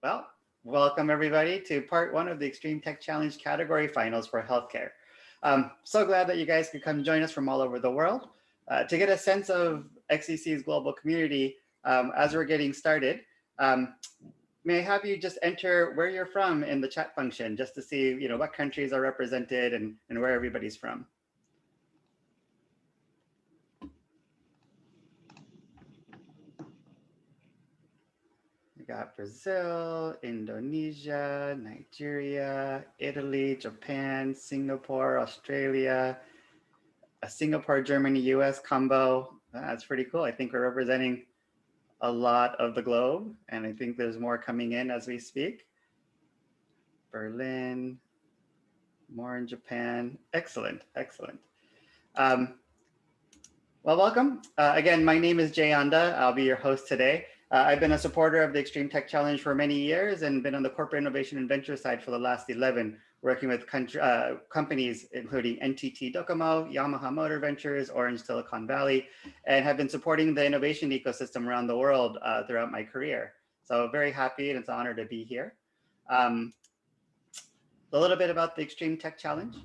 Well, welcome everybody to part one of the Extreme Tech Challenge category finals for healthcare. So glad that you guys could come join us from all over the world. To get a sense of XTC's global community as we're getting started, um, may I have you just enter where you're from in the chat function just to see what countries are represented and where everybody's from. We got Brazil, Indonesia, Nigeria, Italy, Japan, Singapore, Australia, a Singapore, Germany, US combo. That's pretty cool. I think we're representing a lot of the globe, and I think there's more coming in as we speak. Berlin, more in Japan. Excellent, excellent. Well, welcome. Again, my name is Jay Anda. I'll be your host today. I've been a supporter of the Extreme Tech Challenge for many years and been on the corporate innovation and venture side for the last 11, working with companies including NTT Docomo, Yamaha Motor Ventures, Orange Silicon Valley, and have been supporting the innovation ecosystem around the world throughout my career. So very happy and it's an honor to be here. A little bit about the Extreme Tech Challenge.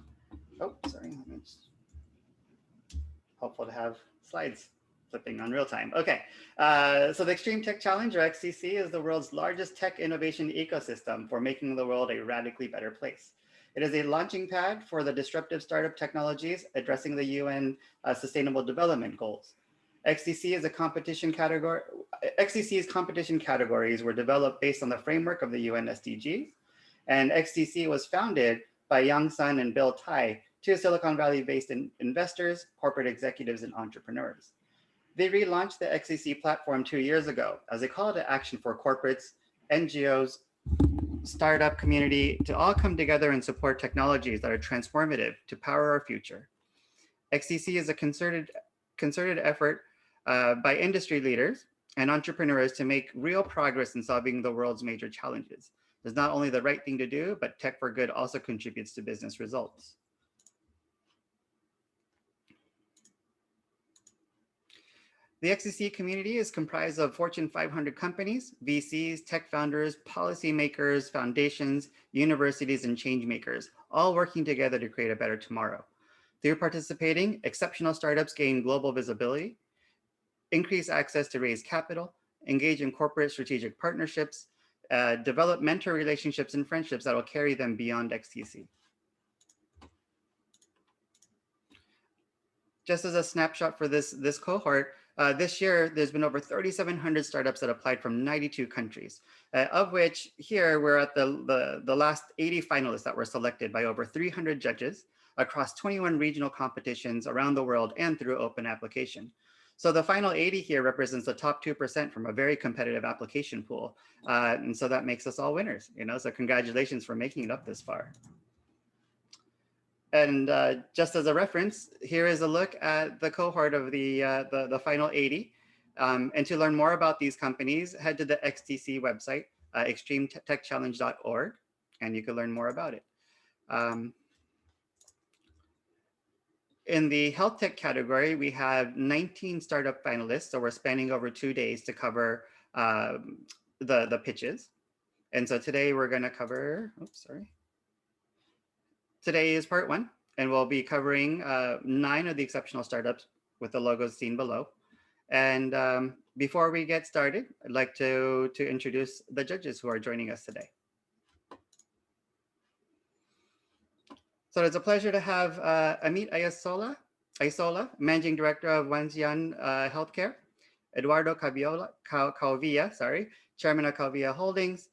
Oh, sorry. Hopeful to have slides flipping on real time. Okay, so the Extreme Tech Challenge, or XTC, is the world's largest tech innovation ecosystem for making the world a radically better place. It is a launching pad for the disruptive startup technologies addressing the UN Sustainable Development Goals. XTC's competition categories were developed based on the framework of the UN SDGs, and XTC was founded by Yang Sun and Bill Tai, two Silicon Valley-based investors, corporate executives, and entrepreneurs. They relaunched the XTC platform 2 years ago as a call to action for corporates, NGOs, startup community to all come together and support technologies that are transformative to power our future. XTC is a concerted effort by industry leaders and entrepreneurs to make real progress in solving the world's major challenges. It's not only the right thing to do, but Tech for Good also contributes to business results. The XTC community is comprised of Fortune 500 companies, VCs, tech founders, policymakers, foundations, universities, and change makers, all working together to create a better tomorrow. Through participating, exceptional startups gain global visibility, increase access to raise capital, engage in corporate strategic partnerships, develop mentor relationships and friendships that will carry them beyond XTC. Just as a snapshot for this cohort, this year, there's been over 3,700 startups that applied from 92 countries, of which here we're at the last 80 finalists that were selected by over 300 judges across 21 regional competitions around the world and through open application. So the final 80 here represents the top 2% from a very competitive application pool. And so that makes us all winners, so congratulations for making it up this far. And just as a reference, here is a look at the cohort of the final 80. And to learn more about these companies, head to the XTC website, extremetechchallenge.org, and you can learn more about it. In the health tech category, we have 19 startup finalists, so we're spanning over 2 days to cover the pitches. And so today we're gonna cover, Today is part one, and we'll be covering 9 of the exceptional startups with the logos seen below. And before we get started, I'd like to introduce the judges who are joining us today. So it's a pleasure to have Amit Aisola, Managing Director of Wanxian Healthcare, Eduardo Calvilla, Chairman of Calvilla Holdings.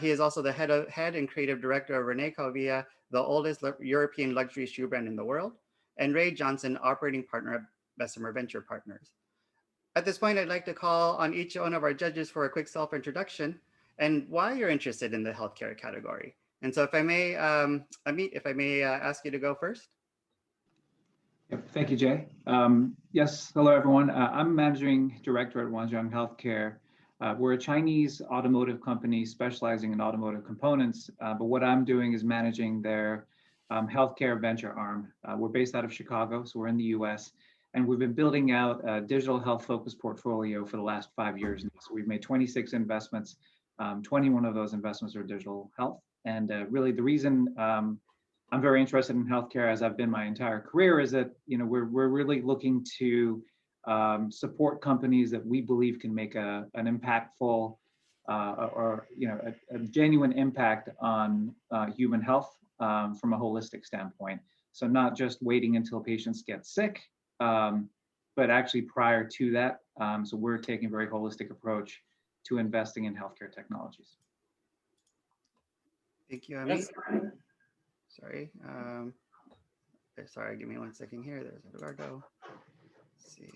He is also the head and creative director of Rene Calvilla, the oldest European luxury shoe brand in the world, and Ray Johnson, operating partner of Bessemer Venture Partners. At this point, I'd like to call on each one of our judges for a quick self-introduction and why you're interested in the healthcare category. And so if I may, Amit, if I may ask you to go first. Yep, thank you, Jay. Yes, hello, everyone. I'm Managing Director at Wanxian Healthcare. We're a Chinese automotive company specializing in automotive components, but what I'm doing is managing their healthcare venture arm. We're based out of Chicago, so we're in the US, and we've been building out a digital health focused portfolio for the last 5 years now. So we've made 26 investments 21 of those investments are digital health. And really the reason I'm very interested in healthcare, as I've been my entire career, is that we're really looking to support companies that we believe can make an impactful a genuine impact on human health from a holistic standpoint. So not just waiting until patients get sick, but actually prior to that. So we're taking a very holistic approach to investing in healthcare technologies. Thank you, Amit. Sorry. Sorry, give me 1 second here. There's Eduardo. Let's see.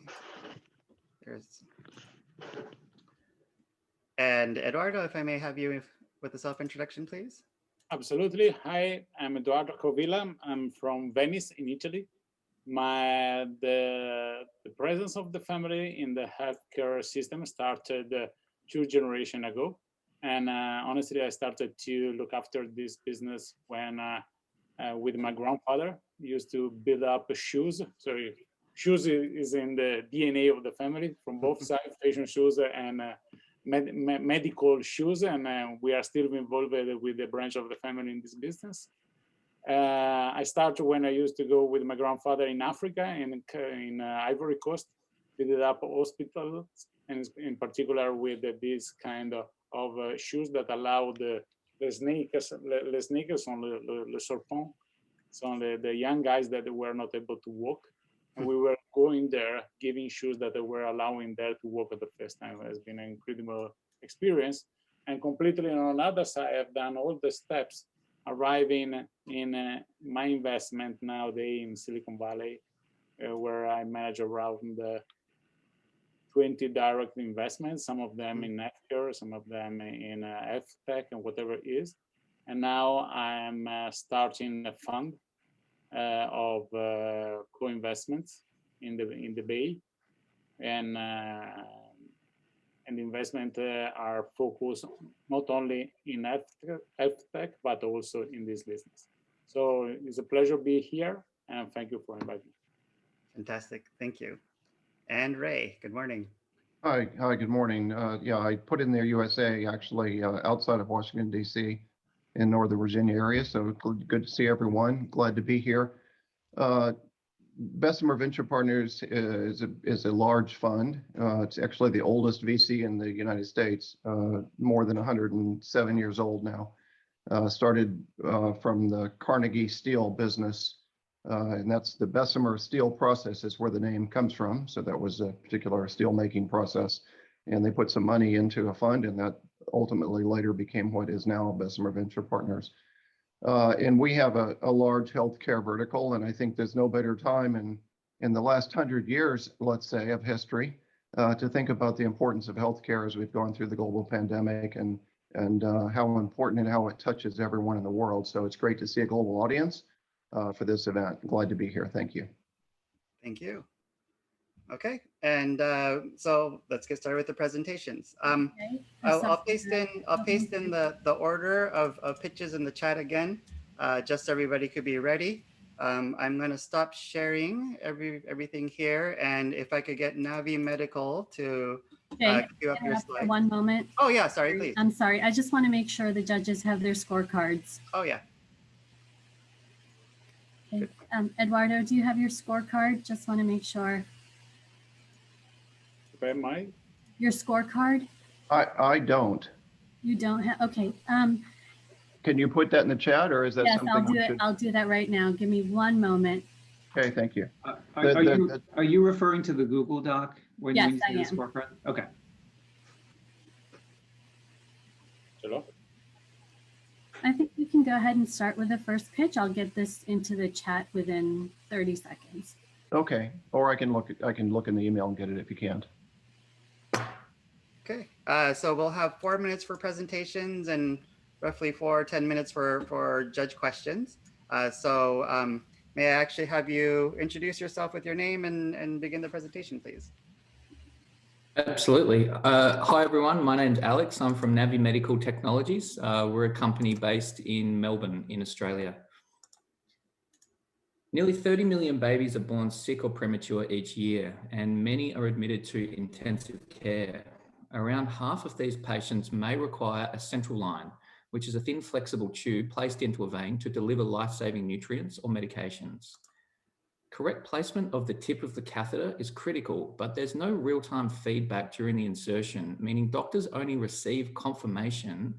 And Eduardo, if I may have you with a self-introduction, please. Absolutely. Hi, I'm Eduardo Covilla. I'm from Venice in Italy. The presence of the family in the healthcare system started 2 generations ago. And honestly, I started to look after this business when with my grandfather. He used to build up shoes. So shoes is in the DNA of the family from both sides, fashion shoes and medical shoes. And we are still involved with the branch of the family in this business. I started when I used to go with my grandfather in Africa and in Ivory Coast, build up hospitals, and in particular with this kind of shoes that allow the sneakers on le serpent, so the young guys that were not able to walk. And we were going there, giving shoes that they were allowing there to walk at the first time. It has been an incredible experience. And completely on another side, I've done all the steps arriving in my investment nowadays in Silicon Valley, where I manage around 20 direct investments, some of them in healthcare, some of them in health tech and whatever it is. And now I'm starting a fund of co-investments in the Bay, and the investment are focused not only in health tech but also in this business. So it's a pleasure to be here, and thank you for inviting me. Fantastic, thank you. And Ray, good morning. Hi, good morning. Yeah, I put in there USA, actually outside of Washington, D.C. in Northern Virginia area. So good to see everyone. Glad to be here. Bessemer Venture Partners is a large fund. It's actually the oldest VC in the United States, more than 107 years old now. Started from the Carnegie Steel business, and that's the Bessemer Steel process is where the name comes from. So that was a particular steel making process, and they put some money into a fund, and that ultimately later became what is now Bessemer Venture Partners. And we have a large healthcare vertical, and I think there's no better time in the last 100 years, let's say, of history, to think about the importance of healthcare as we've gone through the global pandemic and how important and how it touches everyone in the world. So it's great to see a global audience for this event. Glad to be here. Thank you. Thank you. Okay, and so let's get started with the presentations. Okay. I'll paste in the order of pitches in the chat again, just so everybody could be ready. I'm going to stop sharing everything here, and if I could get Navi Medical to queue up your slides. 1 moment. Oh yeah, sorry, please. I'm sorry. I just want to make sure the judges have their scorecards. Oh yeah. Okay. Eduardo, do you have your scorecard? Just want to make sure. Your scorecard? I don't. You don't have, okay. Can you put that in the chat, or is that yes, something I'll do it. I'll do that right now. Give me 1 moment. Okay, thank you. Are you referring to the Google Doc when yes, you see the scorecard? Okay. Hello? I think we can go ahead and start with the first pitch. I'll get this into the chat within 30 seconds. Okay, or I can look in the email and get it if you can't. Okay, so we'll have 4 minutes for presentations and roughly 10 minutes for judge questions. May I actually have you introduce yourself with your name and begin the presentation, please? Absolutely. Hi, everyone. My name's Alex. I'm from Navi Medical Technologies. We're a company based in Melbourne in Australia. Nearly 30 million babies are born sick or premature each year, and many are admitted to intensive care. around half of these patients may require a central line, which is a thin flexible tube placed into a vein to deliver life-saving nutrients or medications. Correct placement of the tip of the catheter is critical, but there's no real-time feedback during the insertion, meaning doctors only receive confirmation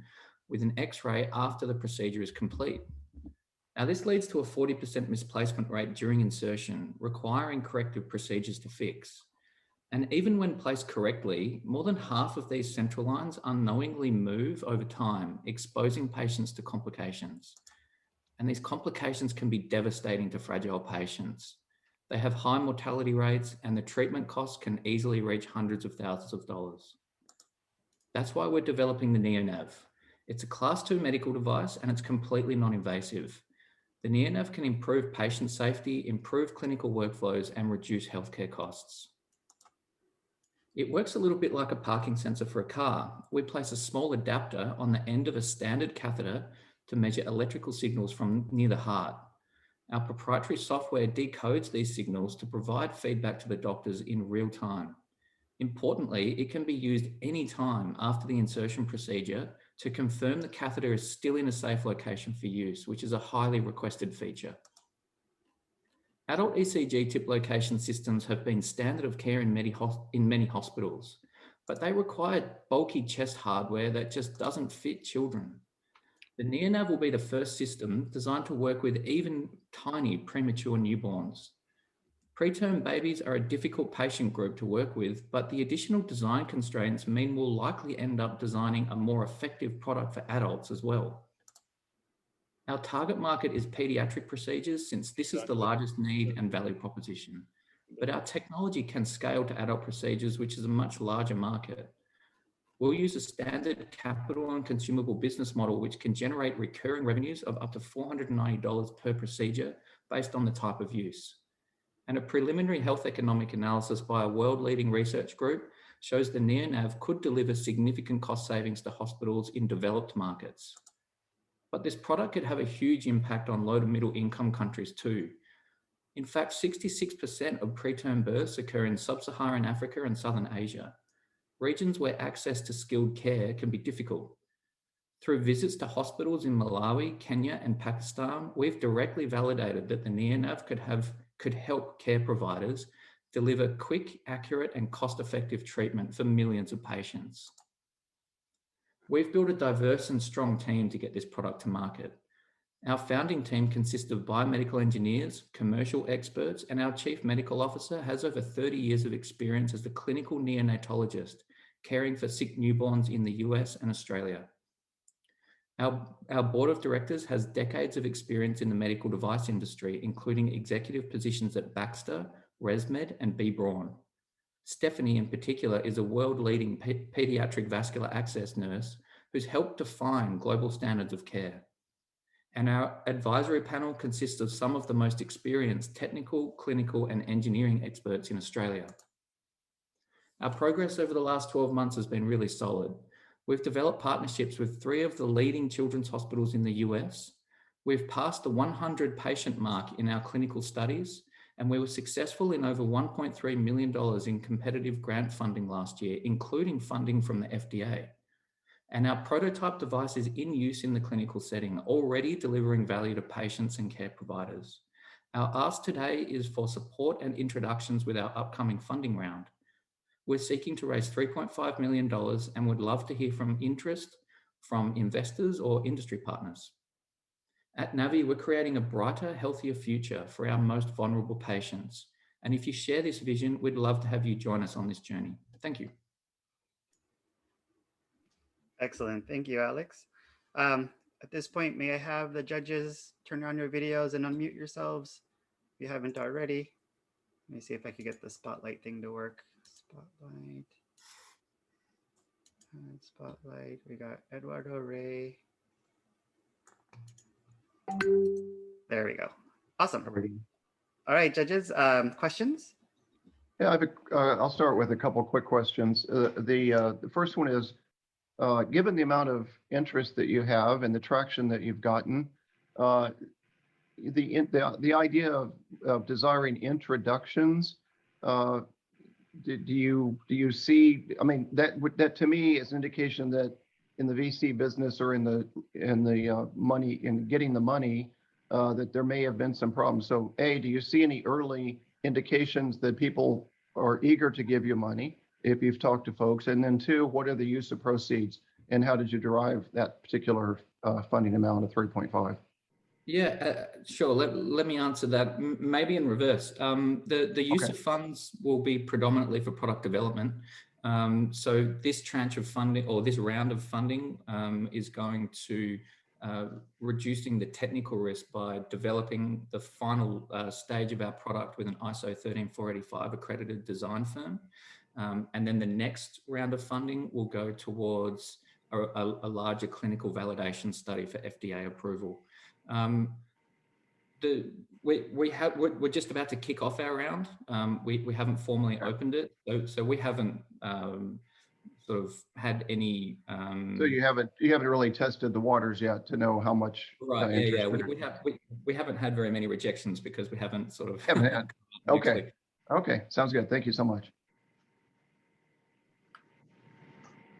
with an X-ray after the procedure is complete. Now, this leads to a 40% misplacement rate during insertion, requiring corrective procedures to fix. And even when placed correctly, more than half of these central lines unknowingly move over time, exposing patients to complications. And these complications can be devastating to fragile patients. They have high mortality rates, and the treatment costs can easily reach hundreds of thousands of dollars. That's why we're developing the NeoNav. It's a Class 2 medical device, and it's completely non-invasive. The NeoNav can improve patient safety, improve clinical workflows, and reduce healthcare costs. It works a little bit like a parking sensor for a car. We place a small adapter on the end of a standard catheter to measure electrical signals from near the heart. Our proprietary software decodes these signals to provide feedback to the doctors in real time. Importantly, it can be used anytime after the insertion procedure to confirm the catheter is still in a safe location for use, which is a highly requested feature. Adult ECG tip location systems have been standard of care in many hospitals, but they require bulky chest hardware that just doesn't fit children. The NeoNav will be the first system designed to work with even tiny premature newborns. Preterm babies are a difficult patient group to work with, but the additional design constraints mean we'll likely end up designing a more effective product for adults as well. Our target market is pediatric procedures, since this is the largest need and value proposition. But our technology can scale to adult procedures, which is a much larger market. We'll use a standard capital and consumable business model, which can generate recurring revenues of up to $490 per procedure based on the type of use. And a preliminary health economic analysis by a world-leading research group shows the NeoNav could deliver significant cost savings to hospitals in developed markets. But this product could have a huge impact on low to middle income countries too. In fact, 66% of preterm births occur in sub-Saharan Africa and Southern Asia, regions where access to skilled care can be difficult. Through visits to hospitals in Malawi, Kenya, and Pakistan, we've directly validated that the NeoNav could help care providers deliver quick, accurate, and cost-effective treatment for millions of patients. We've built a diverse and strong team to get this product to market. Our founding team consists of biomedical engineers, commercial experts, and our chief medical officer has over 30 years of experience as a clinical neonatologist, caring for sick newborns in the US and Australia. Our board of directors has decades of experience in the medical device industry, including executive positions at Baxter, ResMed, and B. Braun. Stephanie, in particular, is a world-leading pediatric vascular access nurse who's helped define global standards of care. And our advisory panel consists of some of the most experienced technical, clinical, and engineering experts in Australia. Our progress over the last 12 months has been really solid. We've developed partnerships with 3 of the leading children's hospitals in the US. We've passed the 100 patient mark in our clinical studies, and we were successful in over $1.3 million in competitive grant funding last year, including funding from the FDA. And our prototype device is in use in the clinical setting, already delivering value to patients and care providers. Our ask today is for support and introductions with our upcoming funding round. We're seeking to raise $3.5 million and would love to hear from interest from investors or industry partners. At Navi, we're creating a brighter, healthier future for our most vulnerable patients. And if you share this vision, we'd love to have you join us on this journey. Thank you. Excellent. Thank you, Alex. At this point, may I have the judges turn on your videos and unmute yourselves if you haven't already? Let me see if I can get the spotlight thing to work. Spotlight. And spotlight. We got Eduardo, Ray. There we go. Awesome. All right, judges, questions? Yeah, I'll start with a couple quick questions. The first one is, given the amount of interest that you have and the traction that you've gotten, the idea of desiring introductions, do you see, I mean, that to me is an indication that in the VC business or in the money, in getting the money, that there may have been some problems. So A, do you see any early indications that people are eager to give you money if you've talked to folks? And then two, what are the use of proceeds and how did you derive that particular funding amount of 3.5? Yeah, sure. Let me answer that. Maybe in reverse. The use Okay. of funds will be predominantly for product development. So this tranche of funding, or this round of funding, is going to reducing the technical risk by developing the final stage of our product with an ISO 13485 accredited design firm. And then the next round of funding will go towards a larger clinical validation study for FDA approval. We're just about to kick off our round. We haven't formally opened it, so we haven't sort of had any. So you haven't really tested the waters yet to know how much. Right. Yeah. We haven't had very many rejections because we haven't sort of. Haven't had. Okay. Okay. Sounds good. Thank you so much.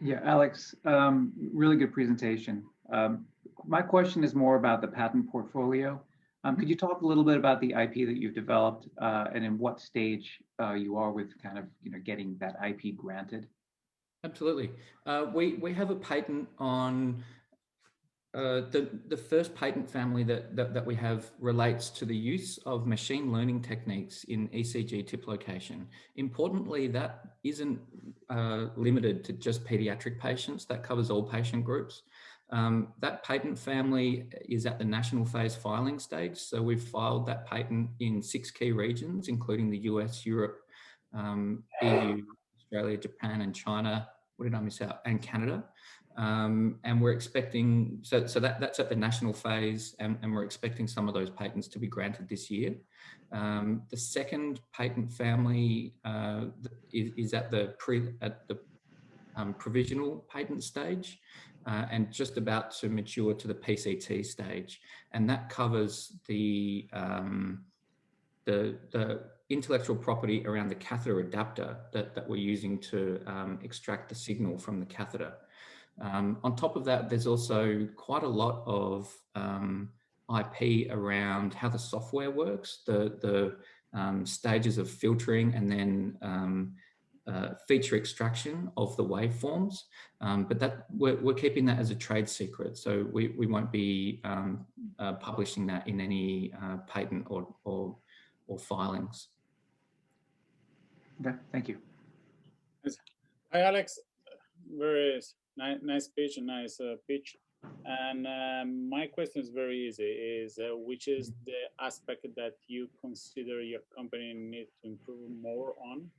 Yeah, Alex, really good presentation. My question is more about the patent portfolio. Could you talk a little bit about the IP that you've developed and in what stage you are with kind of getting that IP granted? Absolutely. We have a patent on the first patent family that we have relates to the use of machine learning techniques in ECG tip location. Importantly, that isn't limited to just pediatric patients. That covers all patient groups. That patent family is at the national phase filing stage. So we've filed that patent in 6 key regions, including the US, Europe, EU, Australia, Japan, and China. What did I miss out? And Canada. And we're expecting, so that's at the national phase, and we're expecting some of those patents to be granted this year. The second patent family is at the provisional patent stage and just about to mature to the PCT stage, and that covers the intellectual property around the catheter adapter that we're using to extract the signal from the catheter. On top of that, there's also quite a lot of IP around how the software works, the stages of filtering, and then feature extraction of the waveforms. But that we're keeping that as a trade secret, so we won't be publishing that in any patent or filings. Okay, thank you. Hi, Alex. Very nice speech, a nice pitch. And my question is very easy: is which is the aspect that you consider your company needs to improve more on,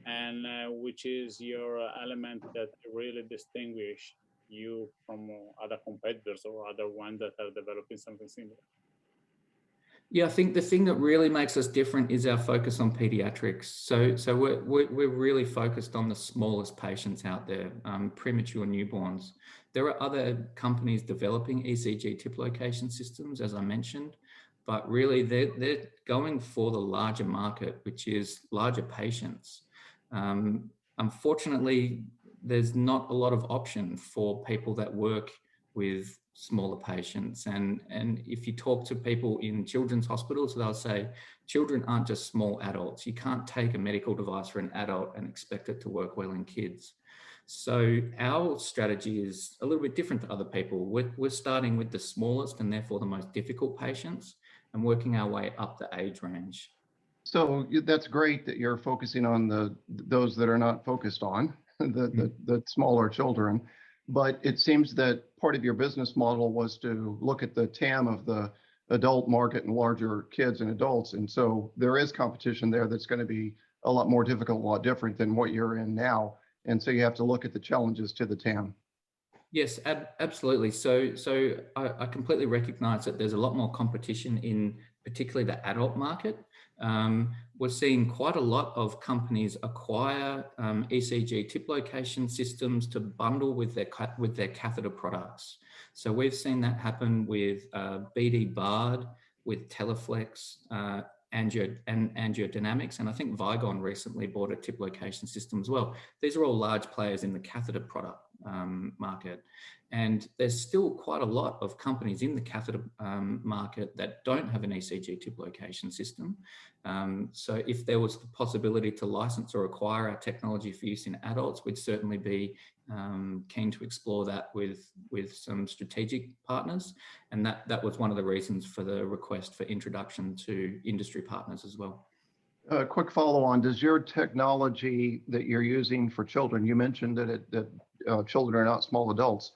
and which is your element that really distinguish you from other competitors or other ones that are developing something similar? Yeah, I think the thing that really makes us different is our focus on pediatrics. So we're really focused on the smallest patients out there, premature newborns. There are other companies developing ECG tip location systems, as I mentioned, but really they're going for the larger market, which is larger patients. Unfortunately, there's not a lot of option for people that work with smaller patients. And if you talk to people in children's hospitals, they'll say, children aren't just small adults. You can't take a medical device for an adult and expect it to work well in kids. So our strategy is a little bit different to other people. We're starting with the smallest and therefore the most difficult patients and working our way up the age range. So that's great that you're focusing on those that are not focused on, the smaller children. But it seems that part of your business model was to look at the TAM of the adult market and larger kids and adults. And so there is competition there that's going to be a lot more difficult, a lot different than what you're in now. And so you have to look at the challenges to the TAM. Yes, absolutely. So I completely recognize that there's a lot more competition in particularly the adult market. We're seeing quite a lot of companies acquire ECG tip location systems to bundle with their catheter products. So we've seen that happen with BD Bard, with Teleflex, and angiodynamics, and I think Vigon recently bought a tip location system as well. These are all large players in the catheter product market, and there's still quite a lot of companies in the catheter market that don't have an ECG tip location system. So if there was the possibility to license or acquire our technology for use in adults, we'd certainly be keen to explore that with some strategic partners. And that was one of the reasons for the request for introduction to industry partners as well. A quick follow on, does your technology that you're using for children, you mentioned that children are not small adults.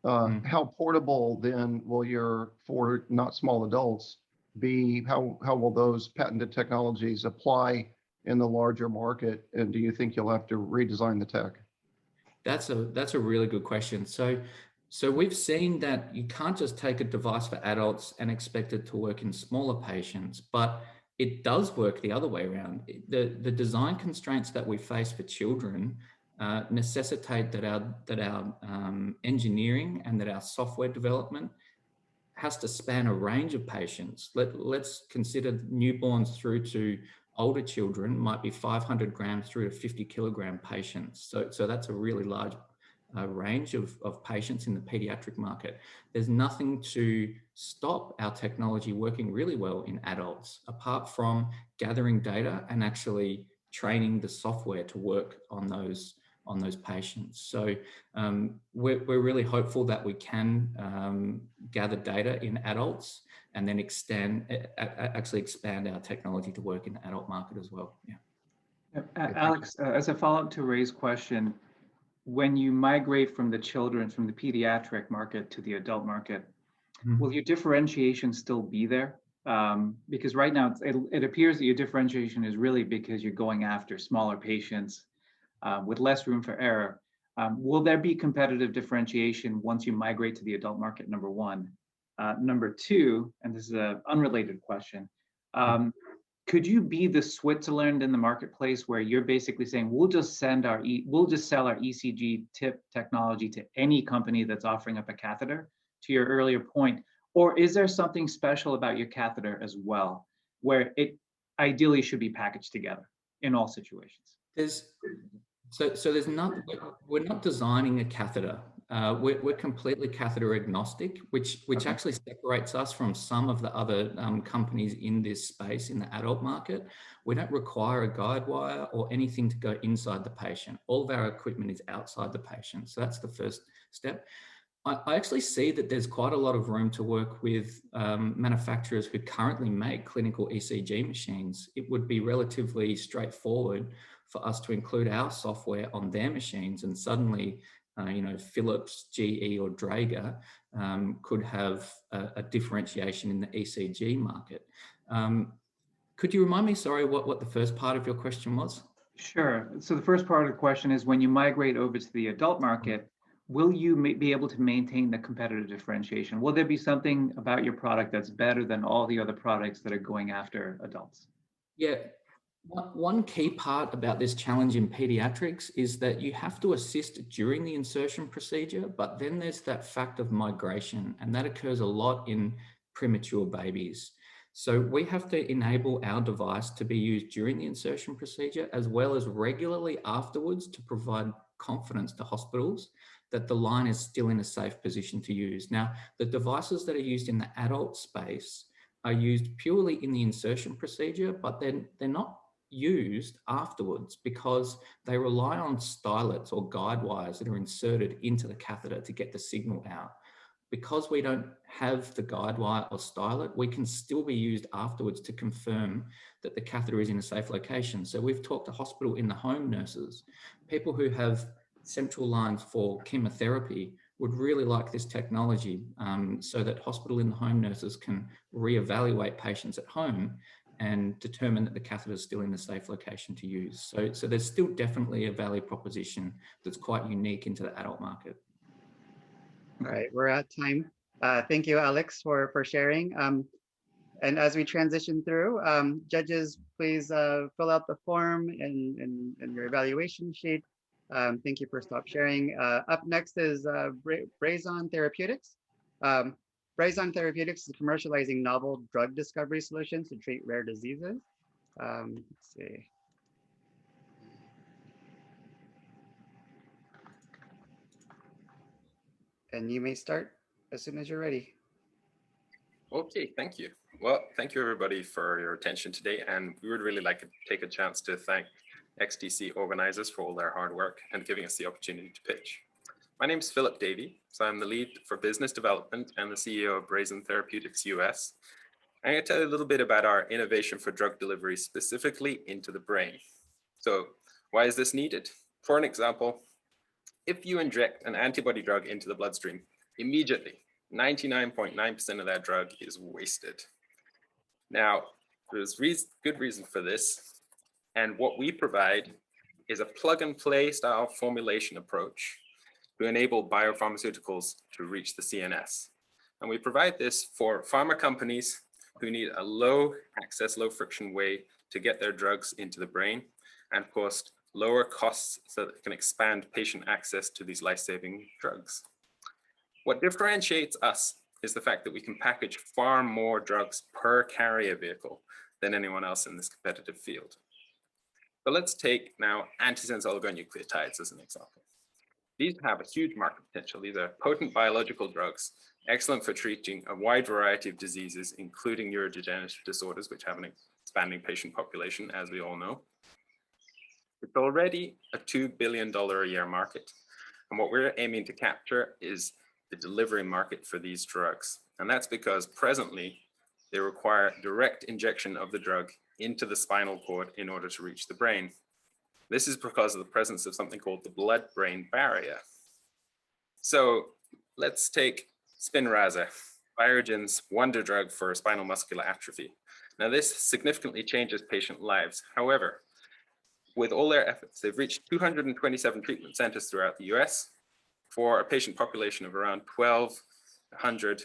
How portable then will for not small adults be? How will those patented technologies apply in the larger market? And do you think you'll have to redesign the tech? That's a really good question. So we've seen that you can't just take a device for adults and expect it to work in smaller patients, but it does work the other way around. The design constraints that we face for children necessitate that our engineering and that our software development has to span a range of patients. Let's consider newborns through to older children might be 500 grams through to 50 kilogram patients. So that's a really large range of patients in the pediatric market. There's nothing to stop our technology working really well in adults, apart from gathering data and actually training the software to work on those patients. So we're really hopeful that we can gather data in adults and then actually expand our technology to work in the adult market as well. Yeah. Alex, as a follow-up to Ray's question, when you migrate from the pediatric market to the adult market, will your differentiation still be there? Because right now it appears that your differentiation is really because you're going after smaller patients with less room for error. Will there be competitive differentiation once you migrate to the adult market, number one? Number two, and this is an unrelated question, could you be the Switzerland in the marketplace where you're basically saying, we'll just sell our ECG tip technology to any company that's offering up a catheter, to your earlier point? Or is there something special about your catheter as well, where it ideally should be packaged together in all situations? We're not designing a catheter. We're completely catheter agnostic, which actually separates us from some of the other companies in this space in the adult market. We don't require a guide wire or anything to go inside the patient. All of our equipment is outside the patient. So that's the first step. I actually see that there's quite a lot of room to work with manufacturers who currently make clinical ECG machines. It would be relatively straightforward for us to include our software on their machines, and suddenly, Philips, GE, or Draeger could have a differentiation in the ECG market. Could you remind me, sorry, what the first part of your question was? Sure. So the first part of the question is, when you migrate over to the adult market, will you be able to maintain the competitive differentiation? Will there be something about your product that's better than all the other products that are going after adults? Yeah. One key part about this challenge in pediatrics is that you have to assist during the insertion procedure, but then there's that fact of migration, and that occurs a lot in premature babies. So we have to enable our device to be used during the insertion procedure as well as regularly afterwards to provide confidence to hospitals that the line is still in a safe position to use. Now, the devices that are used in the adult space are used purely in the insertion procedure, but then they're not used afterwards because they rely on stylets or guide wires that are inserted into the catheter to get the signal out. Because we don't have the guide wire or stylet, we can still be used afterwards to confirm that the catheter is in a safe location. So we've talked to hospital in the home nurses, people who have central lines for chemotherapy would really like this technology so that hospital in the home nurses can reevaluate patients at home and determine that the catheter is still in a safe location to use. So there's still definitely a value proposition that's quite unique into the adult market. All right, we're at time. Thank you, Alex, for sharing. And as we transition through, judges, please fill out the form and your evaluation sheet. Thank you for stop sharing. Up next is Brazon Therapeutics. Bryson Therapeutics is commercializing novel drug discovery solutions to treat rare diseases. Let's see. And you may start as soon as you're ready. Okay, thank you. Well, thank you everybody for your attention today. And we would really like to take a chance to thank XTC organizers for all their hard work and giving us the opportunity to pitch. My name is Philip Davey. So I'm the lead for business development and the CEO of Bryson Therapeutics US. I'm going to tell you a little bit about our innovation for drug delivery specifically into the brain. So why is this needed? For an example, if you inject an antibody drug into the bloodstream, immediately 99.9% of that drug is wasted. Now, there's good reason for this. And what we provide is a plug and play style formulation approach to enable biopharmaceuticals to reach the CNS. And we provide this for pharma companies who need a low access, low friction way to get their drugs into the brain, and of course, lower costs so that they can expand patient access to these life-saving drugs. What differentiates us is the fact that we can package far more drugs per carrier vehicle than anyone else in this competitive field. But let's take now antisense oligonucleotides as an example. These have a huge market potential. These are potent biological drugs, excellent for treating a wide variety of diseases, including neurodegenerative disorders, which have an expanding patient population, as we all know. It's already a $2 billion a year market. And what we're aiming to capture is the delivery market for these drugs. And that's because presently they require direct injection of the drug into the spinal cord in order to reach the brain. This is because of the presence of something called the blood-brain barrier. So let's take Spinraza, Biogen's wonder drug for spinal muscular atrophy. Now this significantly changes patient lives. However, with all their efforts, they've reached 227 treatment centers throughout the US for a patient population of around 1,200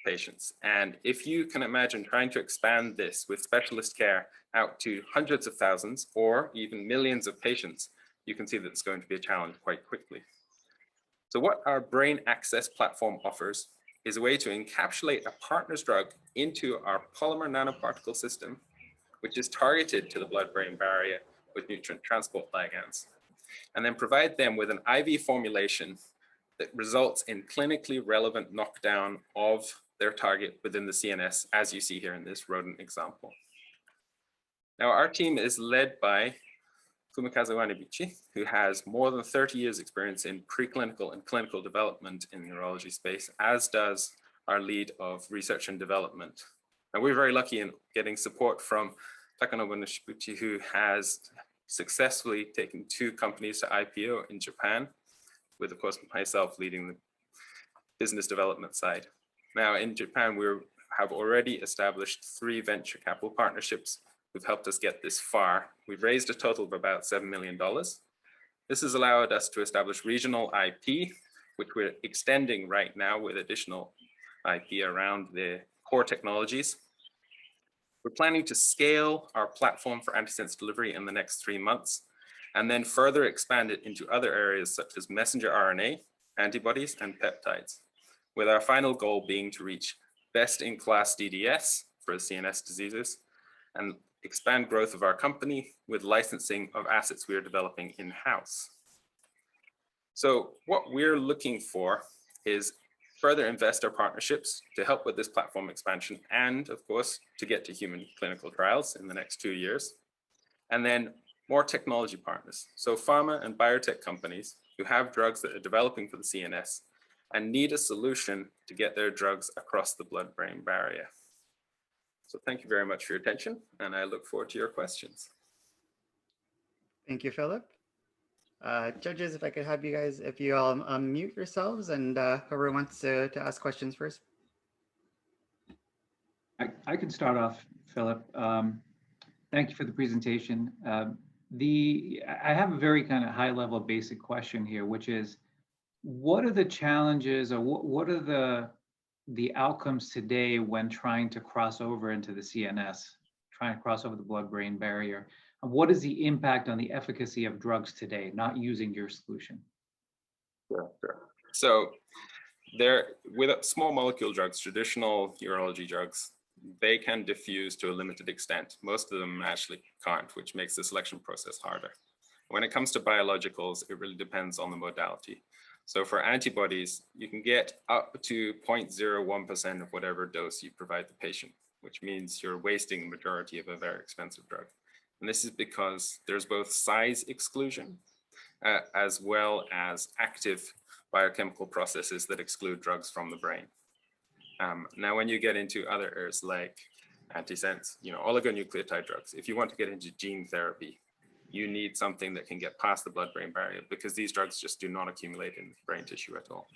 patients. And if you can imagine trying to expand this with specialist care out to hundreds of thousands or even millions of patients, you can see that it's going to be a challenge quite quickly. So what our brain access platform offers is a way to encapsulate a partner's drug into our polymer nanoparticle system, which is targeted to the blood-brain barrier with nutrient transport ligands, and then provide them with an IV formulation that results in clinically relevant knockdown of their target within the CNS, as you see here in this rodent example. Now, our team is led by Fumikaze Wanibichi, who has more than 30 years experience in preclinical and clinical development in the neurology space, as does our lead of research and development. And we're very lucky in getting support from Takanobu Nishibuchi, who has successfully taken 2 companies to IPO in Japan, with, of course, myself leading the business development side. Now, in Japan, we have already established 3 venture capital partnerships who've helped us get this far. We've raised a total of about $7 million. This has allowed us to establish regional IP, which we're extending right now with additional IP around the core technologies. We're planning to scale our platform for antisense delivery in the next 3 months, and then further expand it into other areas such as messenger RNA, antibodies, and peptides, with our final goal being to reach best-in-class DDS for CNS diseases and expand growth of our company with licensing of assets we are developing in-house. So what we're looking for is further investor partnerships to help with this platform expansion and, of course, to get to human clinical trials in the next 2 years. And then more technology partners. So pharma and biotech companies who have drugs that are developing for the CNS and need a solution to get their drugs across the blood-brain barrier. So thank you very much for your attention, and I look forward to your questions. Thank you, Philip. Judges, if I could have you guys, if you all unmute yourselves, and whoever wants to ask questions first. I can start off, Philip. Thank you for the presentation. I have a very kind of high level basic question here, which is, what are the challenges or what are the outcomes today when trying to cross over into the CNS, trying to cross over the blood-brain barrier? And what is the impact on the efficacy of drugs today, not using your solution? Sure. So with small molecule drugs, traditional urology drugs, they can diffuse to a limited extent. Most of them actually can't, which makes the selection process harder. When it comes to biologicals, it really depends on the modality. So for antibodies, you can get up to 0.01% of whatever dose you provide the patient, which means you're wasting the majority of a very expensive drug. And this is because there's both size exclusion as well as active biochemical processes that exclude drugs from the brain. Now, when you get into other areas like antisense, oligonucleotide drugs, if you want to get into gene therapy, you need something that can get past the blood-brain barrier, because these drugs just do not accumulate in brain tissue at all.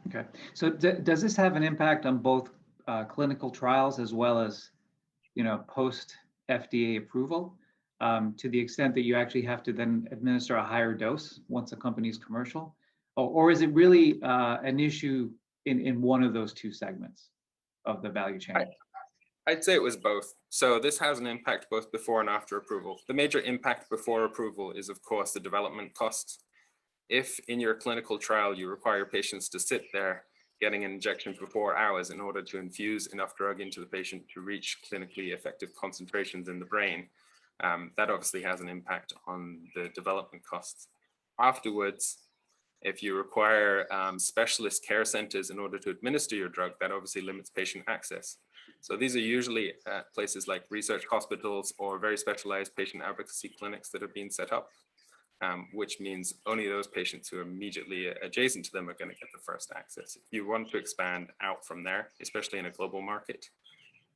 Okay, so does this have an impact on both clinical trials as well as, post FDA approval, to the extent that you actually have to then administer a higher dose once a company's commercial, or is it really an issue in one of those two segments of the value chain? I'd say it was both. So this has an impact both before and after approval. The major impact before approval is, of course, the development costs. If in your clinical trial you require patients to sit there getting an injection for 4 hours in order to infuse enough drug into the patient to reach clinically effective concentrations in the brain, that obviously has an impact on the development costs. Afterwards, if you require specialist care centers in order to administer your drug, that obviously limits patient access. So these are usually places like research hospitals or very specialized patient advocacy clinics that have been set up, which means only those patients who are immediately adjacent to them are going to get the first access. If you want to expand out from there, especially in a global market,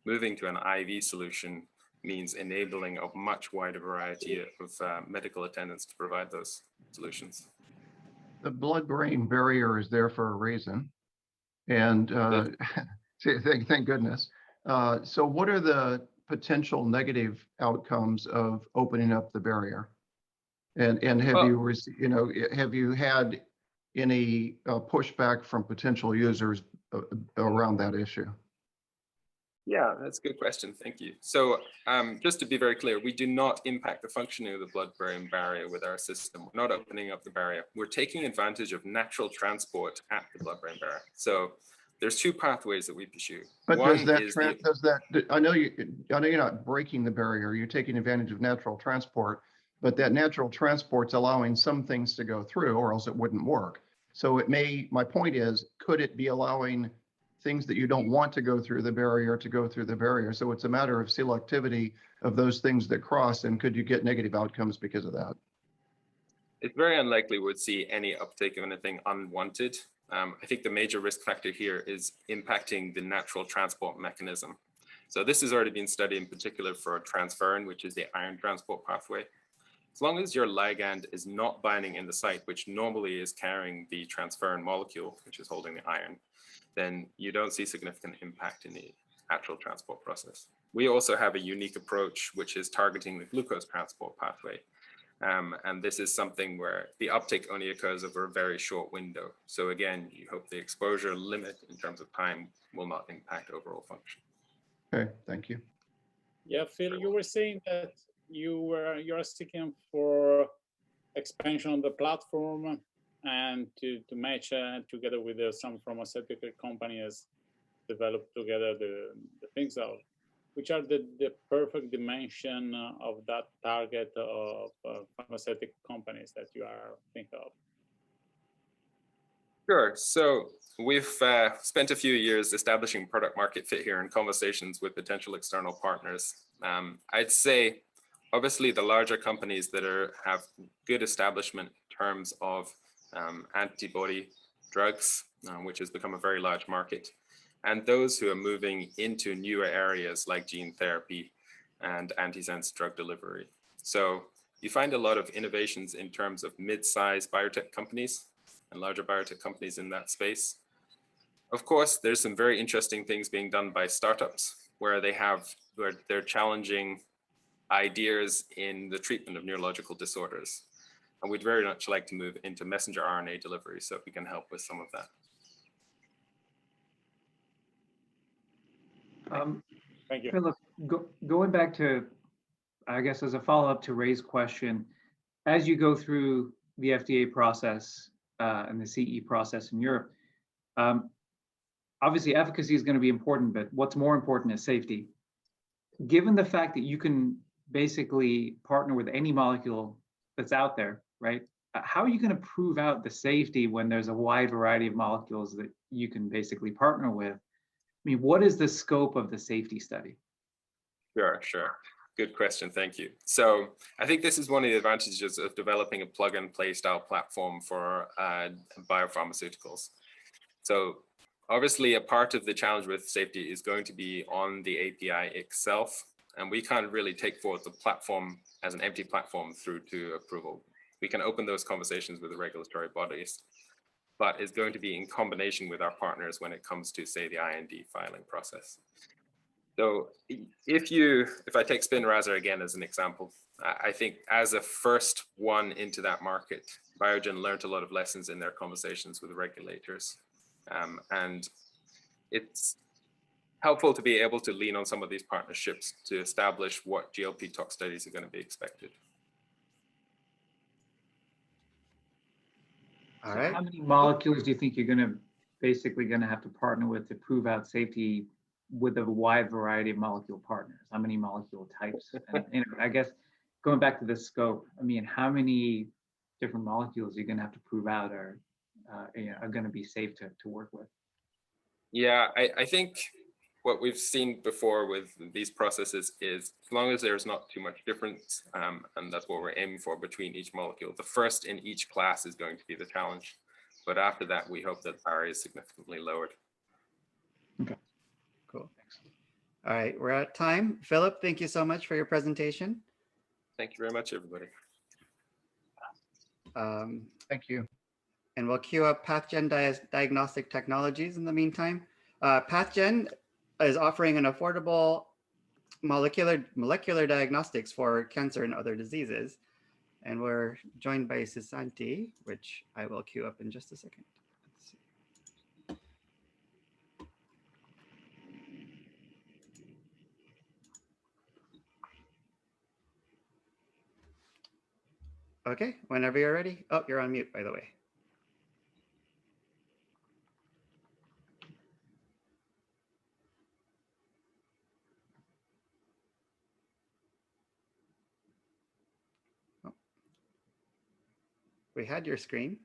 moving to an IV solution means enabling a much wider variety of medical attendants to provide those solutions. The blood-brain barrier is there for a reason, and thank goodness. So what are the potential negative outcomes of opening up the barrier? And have have you had any pushback from potential users around that issue? Yeah, that's a good question. Thank you. So just to be very clear, we do not impact the functioning of the blood-brain barrier with our system. We're not opening up the barrier. We're taking advantage of natural transport at the blood-brain barrier. So there's two pathways that we pursue. But I know you're not breaking the barrier. You're taking advantage of natural transport, but that natural transport's allowing some things to go through, or else it wouldn't work. So my point is, could it be allowing things that you don't want to go through the barrier to go through the barrier? So it's a matter of selectivity of those things that cross, and could you get negative outcomes because of that? It's very unlikely we'd see any uptake of anything unwanted. I think the major risk factor here is impacting the natural transport mechanism. So this has already been studied in particular for transferrin, which is the iron transport pathway. As long as your ligand is not binding in the site, which normally is carrying the transferrin molecule, which is holding the iron, then you don't see significant impact in the actual transport process. We also have a unique approach, which is targeting the glucose transport pathway. And this is something where the uptake only occurs over a very short window. So again, you hope the exposure limit in terms of time will not impact overall function. Okay, thank you. Yeah, Phil, you were saying that you're seeking for expansion on the platform and to match together with some pharmaceutical companies, develop together the things of which are the perfect dimension of that target of pharmaceutical companies that you are thinking of? Sure. So we've spent a few years establishing product market fit here in conversations with potential external partners. I'd say, obviously, the larger companies that have good establishment in terms of antibody drugs, which has become a very large market, and those who are moving into newer areas like gene therapy and antisense drug delivery. So you find a lot of innovations in terms of mid-sized biotech companies and larger biotech companies in that space. Of course, there's some very interesting things being done by startups where they're challenging ideas in the treatment of neurological disorders. And we'd very much like to move into messenger RNA delivery so we can help with some of that. Thank you. Philip, going back to, I guess, as a follow-up to Ray's question, as you go through the FDA process and the CE process in Europe, Obviously, efficacy is going to be important, but what's more important is safety. Given the fact that you can basically partner with any molecule that's out there, right? How are you going to prove out the safety when there's a wide variety of molecules that you can basically partner with? I mean, what is the scope of the safety study? Sure. Good question, thank you. So I think this is one of the advantages of developing a plug-and-play style platform for biopharmaceuticals. So obviously a part of the challenge with safety is going to be on the API itself, and we can't really take forward the platform as an empty platform through to approval. We can open those conversations with the regulatory bodies, but it's going to be in combination with our partners when it comes to, say, the IND filing process. So if I take Spinraza again as an example, I think as a first one into that market, Biogen learned a lot of lessons in their conversations with the regulators. And it's helpful to be able to lean on some of these partnerships to establish what GLP tox studies are going to be expected. All So right. how many molecules do you think you're basically going to have to partner with to prove out safety with a wide variety of molecule partners? How many molecule types? And I guess going back to the scope, I mean, how many different molecules you're going to have to prove out are going to be safe to work with? Yeah, I think what we've seen before with these processes is as long as there's not too much difference, and that's what we're aiming for between each molecule, the first in each class is going to be the challenge. But after that, we hope that the bar is significantly lowered. Okay. Cool. All right, we're at time. Philip, thank you so much for your presentation. Thank you very much, everybody. Thank you. And we'll queue up PathGen Diagnostic Technologies in the meantime. PathGen is offering an affordable molecular diagnostics for cancer and other diseases. And we're joined by Susanti, which I will queue up in just a second. Let's see. Okay, whenever you're ready. Oh, you're on mute, by the way. Oh. We had your screen.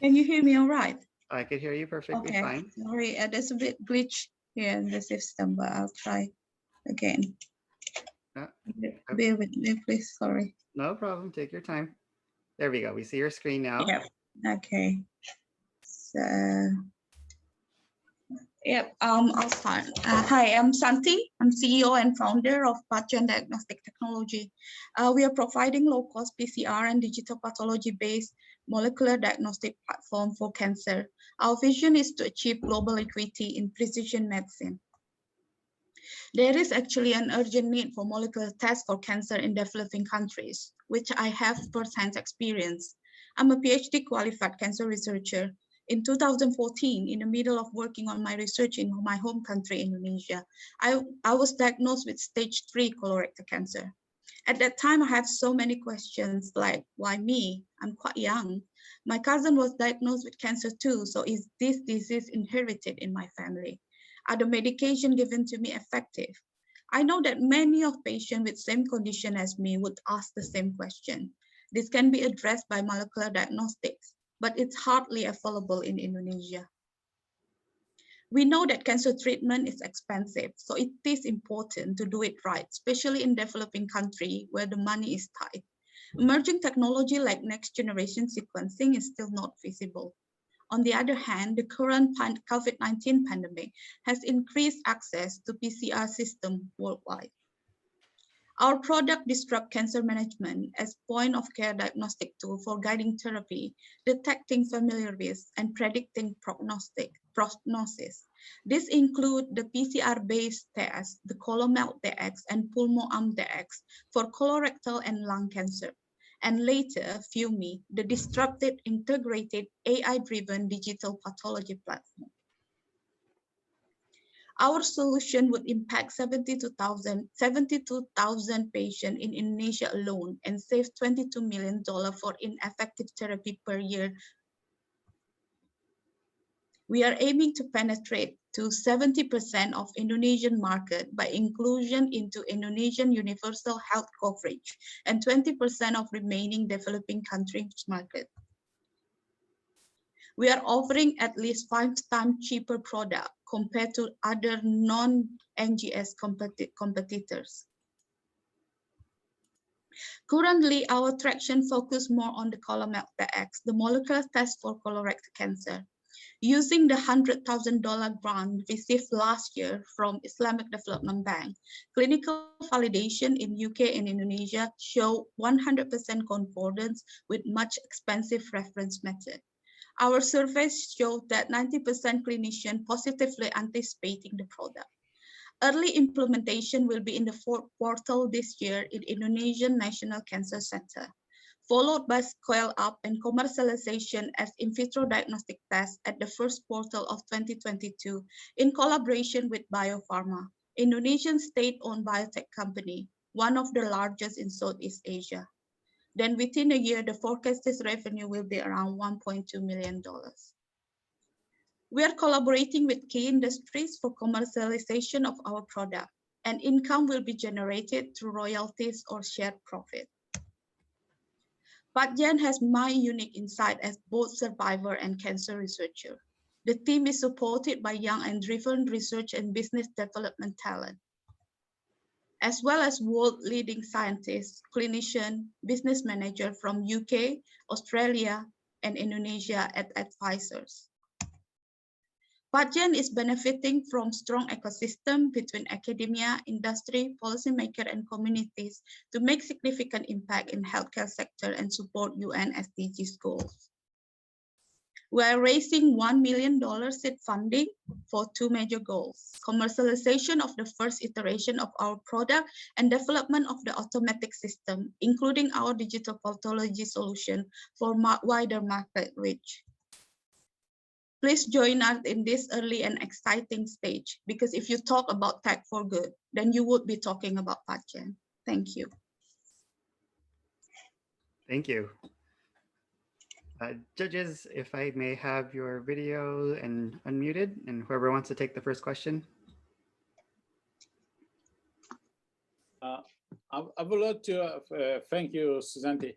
Can you hear me all right? I could hear you perfectly fine. Sorry, there's a bit glitch here in the system, but I'll try again. Bear with me, please. Sorry. No problem. Take your time. There we go. We see your screen now. Yep. Okay. So, yep. I'll start. Hi, I'm Santi. I'm CEO and founder of PathGen Diagnostic Technology. We are providing low-cost PCR and digital pathology-based molecular diagnostic platform for cancer. Our vision is to achieve global equity in precision medicine. There is actually an urgent need for molecular tests for cancer in developing countries, which I have firsthand experience. I'm a PhD qualified cancer researcher. In 2014, in the middle of working on my research in my home country, Indonesia, I was diagnosed with stage 3 colorectal cancer. At that time, I had so many questions like, why me? I'm quite young. My cousin was diagnosed with cancer too, so is this disease inherited in my family? Are the medication given to me effective? I know that many of patients with same condition as me would ask the same question. This can be addressed by molecular diagnostics, but it's hardly available in Indonesia. We know that cancer treatment is expensive, so it is important to do it right, especially in developing countries where the money is tight. Emerging technology like next generation sequencing is still not feasible. On the other hand, the current COVID-19 pandemic has increased access to PCR systems worldwide. Our product disrupts cancer management as point-of-care diagnostic tool for guiding therapy, detecting familiar risks, and predicting prognosis. This includes the PCR-based tests, the ColoMeltDx and PulmoAmDx for colorectal and lung cancer, and later, FUMI, the disruptive integrated AI-driven digital pathology platform. Our solution would impact 72,000 patients in Indonesia alone and save $22 million for ineffective therapy per year. We are aiming to penetrate to 70% of Indonesian market by inclusion into Indonesian universal health coverage and 20% of remaining developing countries market. We are offering at least 5 times cheaper product compared to other non-NGS competitors. Currently, our traction focus more on the ColoMap-X, the molecular test for colorectal cancer. Using the $100,000 grant received last year from Islamic Development Bank, clinical validation in UK and Indonesia show 100% concordance with much expensive reference method. Our surveys show that 90% clinicians positively anticipating the product. Early implementation will be in the fourth quarter this year in Indonesian National Cancer Center, followed by scale-up and commercialization as in vitro diagnostic test at the first quarter of 2022 in collaboration with Bio Farma, Indonesian state-owned biotech company, one of the largest in Southeast Asia. Then within a year, the forecasted revenue will be around $1.2 million. We are collaborating with key industries for commercialization of our product, and income will be generated through royalties or shared profit. PatGen has my unique insight as both survivor and cancer researcher. The team is supported by young and driven research and business development talent, as well as world-leading scientists, clinicians, business managers from UK, Australia, and Indonesia as advisors. PatGen is benefiting from strong ecosystem between academia, industry, policymakers, and communities to make significant impact in healthcare sector and support UN SDGs goals. We are raising $1 million seed funding for 2 major goals: commercialization of the first iteration of our product and development of the automatic system, including our digital pathology solution for wider market reach. Please join us in this early and exciting stage, because if you talk about tech for good, then you would be talking about PatGen. Thank you. Thank you. Judges, if I may have your video and unmuted, and whoever wants to take the first question. I would like to thank you, Susanti.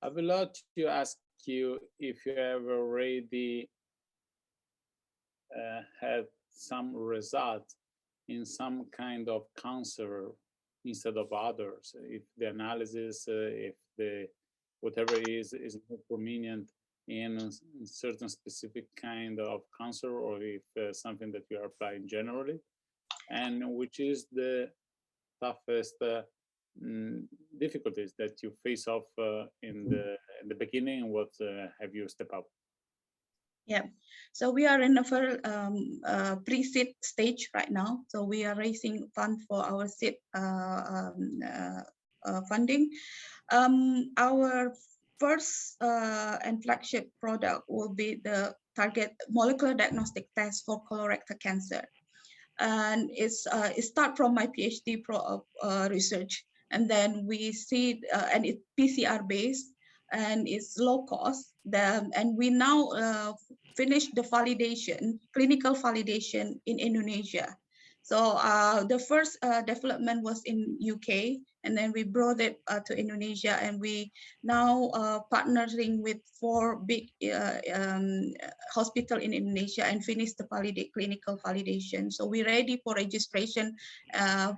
I would like to ask you if you have already had some result in some kind of cancer instead of others. If the analysis, if the whatever is more prominent in a certain specific kind of cancer, or if something that you are applying generally, and which is the toughest difficulties that you face off in the beginning, and what have you step up? Yeah, so we are in a pre-seed stage right now. So we are raising funds for our seed funding. Our first and flagship product will be the target molecular diagnostic test for colorectal cancer. And it starts from my PhD research. And then we see, and it's PCR based, and it's low cost. And we now finished the validation, clinical validation in Indonesia. So the first development was in UK, and then we brought it to Indonesia, and we now partnering with 4 big hospitals in Indonesia and finished the clinical validation. So we're ready for registration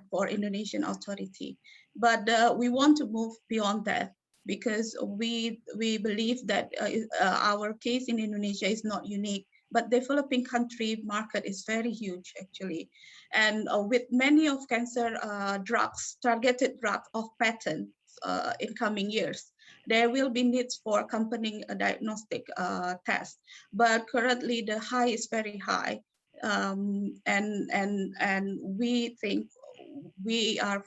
for Indonesian authority. But we want to move beyond that, because we believe that our case in Indonesia is not unique, but developing country market is very huge actually. And with many of cancer drugs, targeted drugs of patents in coming years, there will be needs for accompanying a diagnostic test. But currently the high is very high. And we think we are,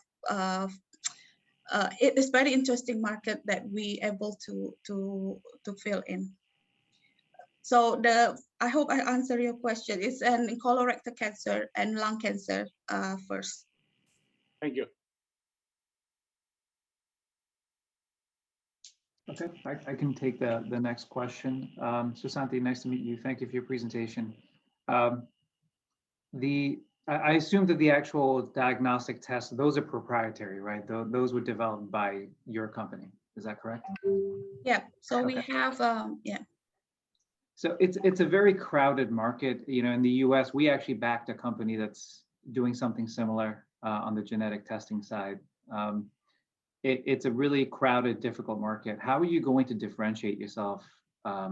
it is very interesting market that we able to fill in. So I hope I answer your question. It's in colorectal cancer and lung cancer first. Thank you. Okay, I can take the next question. Susanti, nice to meet you. Thank you for your presentation. I assume that the actual diagnostic tests, those are proprietary, right? Those were developed by your company. Is that correct? Yeah. So Okay. we have yeah. So it's a very crowded market. You know, in the U.S., we actually backed a company that's doing something similar on the genetic testing side. It's a really crowded, difficult market. How are you going to differentiate yourself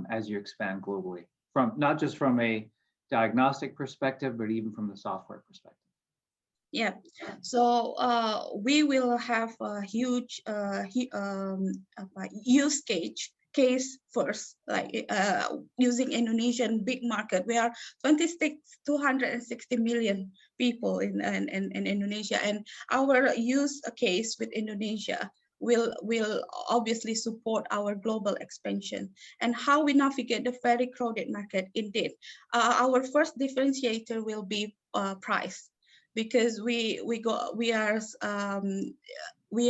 as you expand globally, from not just from a diagnostic perspective, but even from the software perspective? Yeah, so we will have a huge use case first, like using Indonesian big market. We are 260 million people in Indonesia, and our use case with Indonesia will obviously support our global expansion. And how we navigate the very crowded market, indeed, our first differentiator will be price. Because we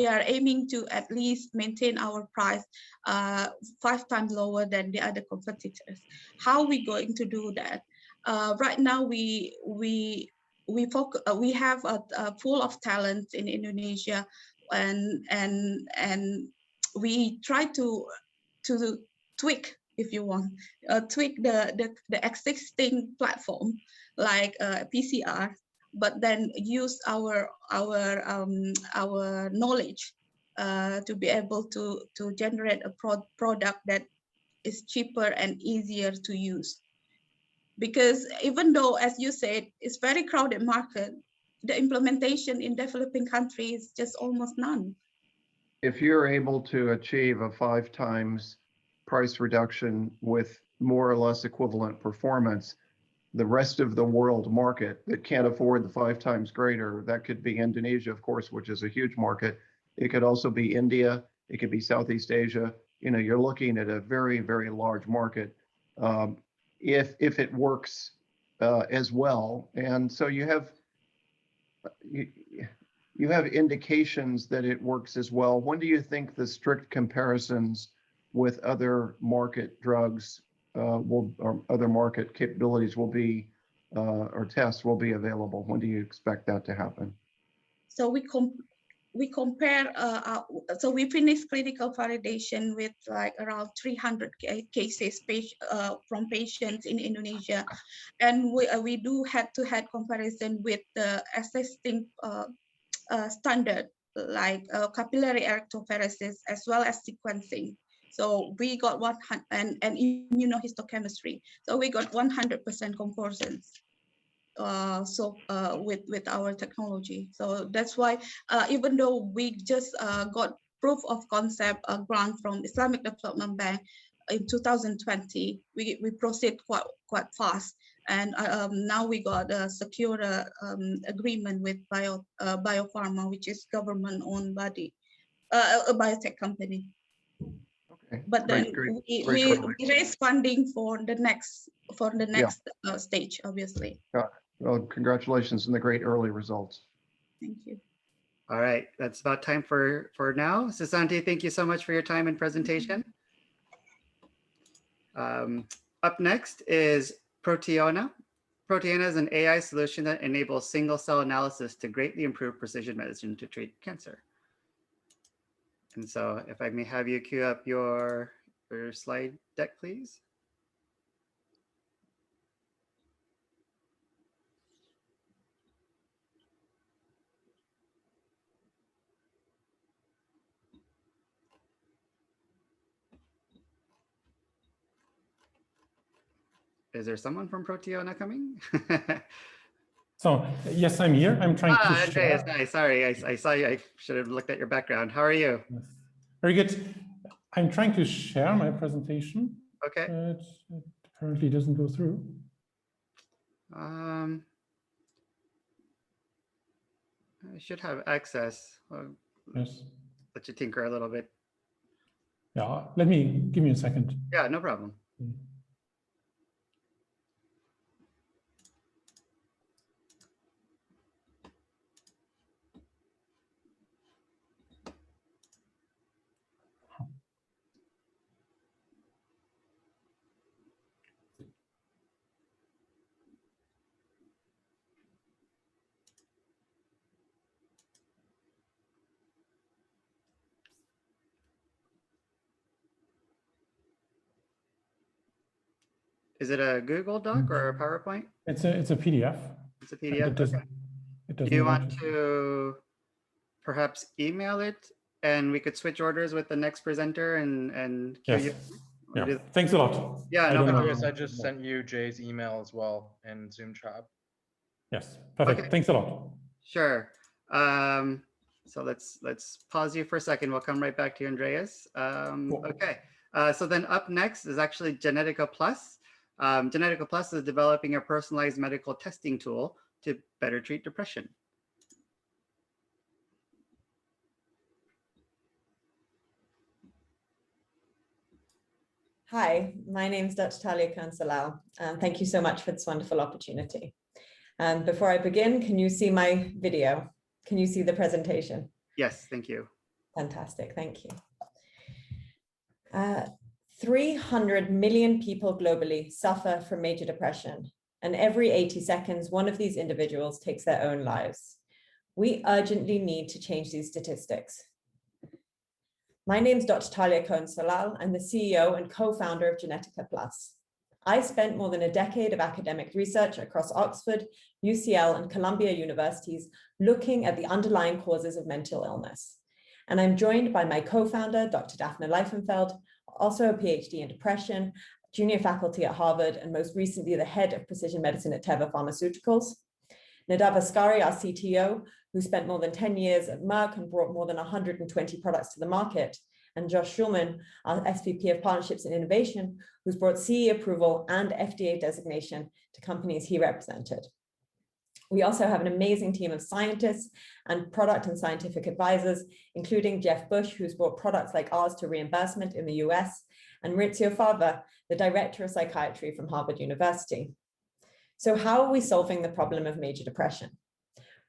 are aiming to at least maintain our price 5 times lower than the other competitors. How are we going to do that? Right now we have a pool of talent in Indonesia, and we try to tweak, if you want, tweak the existing platform like PCR, but then use our knowledge to be able to generate a product that is cheaper and easier to use. Because even though, as you said, it's very crowded market, the implementation in developing countries is just almost none. If you're able to achieve a 5 times price reduction with more or less equivalent performance, the rest of the world market that can't afford the 5 times greater, that could be Indonesia, of course, which is a huge market. It could also be India. It could be Southeast Asia. You know, you're looking at a very, very large market if it works as well. And so you have indications that it works as well. When do you think the strict comparisons with other market drugs or other market capabilities will be, or tests will be available? When do you expect that to happen? So we compare, so we finished clinical validation with like around 300 cases from patients in Indonesia. And we do head-to-head comparison with the existing standard, like capillary electrophoresis, as well as sequencing. So we got and immunohistochemistry. So we got 100% concordance. With our technology. So that's why even though we just got proof of concept grant from Islamic Development Bank in 2020, we proceed quite fast. And now we got a secure agreement with Biopharma, which is government-owned body, a biotech company. Okay. But then we raise funding for the next stage, obviously. Got it. Well, congratulations on the great early results. Thank you. All right, that's about time for now. Susanti, thank you so much for your time and presentation. Up next is Proteona. Proteona is an AI solution that enables single cell analysis to greatly improve precision medicine to treat cancer. And so if I may have you queue up your slide deck, please. Is there someone from Proteona coming? So yes, I'm here. I'm trying to Andreas, share. nice. Sorry, I saw you. I should have looked at your background. How are you? Very good. I'm trying to share my presentation. Okay. But it apparently doesn't go through. I should have access. Yes. Let you tinker a little bit. Yeah. Give me a second. Yeah, no problem. Is it a Google Doc or a PowerPoint? It's a PDF. It's a PDF. It Do you want actually- to perhaps email it and we could switch orders with the next presenter and queue Yes. you? Yeah. Thanks a lot. Yeah, no problem. Andreas, I just sent you Jay's email as well in Zoom chat. Yes. Perfect. Okay. Thanks a lot. Sure. So let's pause you for a second. We'll come right back to you, Andreas. Cool. Okay. So then up next is actually GENETIKA Plus. GENETIKA Plus is developing a personalized medical testing tool to better treat depression. Hi, my name is Dr. Talia Khan-Salal, and thank you so much for this wonderful opportunity. Before I begin, can you see my video? Can you see the presentation? Yes, thank you. Fantastic, thank you. 300 million people globally suffer from major depression, and every 80 seconds, one of these individuals takes their own lives. We urgently need to change these statistics. My name is Dr. Talia Khan-Salal. I'm the CEO and co-founder of GENETIKA Plus. I spent more than a decade of academic research across Oxford, UCL, and Columbia universities looking at the underlying causes of mental illness. And I'm joined by my co-founder, Dr. Daphne Leifenfeld, also a PhD in depression, junior faculty at Harvard, and most recently the head of precision medicine at Teva Pharmaceuticals. Nadav Askari, our CTO, who spent more than 10 years at Merck and brought more than 120 products to the market. And Josh Schulman, our SVP of Partnerships and Innovation, who's brought CE approval and FDA designation to companies he represented. We also have an amazing team of scientists and product and scientific advisors, including Jeff Bush, who's brought products like ours to reimbursement in the US, and Maurizio Fava, the Director of Psychiatry from Harvard University. So how are we solving the problem of major depression?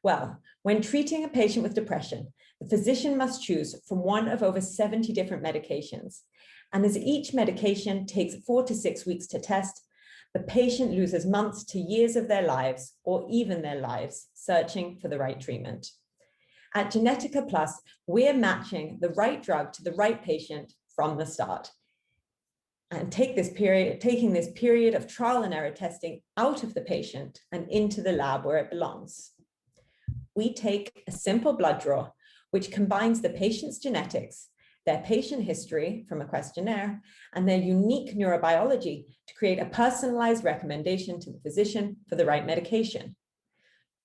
Well, when treating a patient with depression, the physician must choose from one of over 70 different medications. And as each medication takes 4 to 6 weeks to test, the patient loses months to years of their lives, or even their lives, searching for the right treatment. At GENETIKA Plus, we're matching the right drug to the right patient from the start. And taking this period of trial and error testing out of the patient and into the lab where it belongs. We take a simple blood draw, which combines the patient's genetics, their patient history from a questionnaire, and their unique neurobiology to create a personalized recommendation to the physician for the right medication.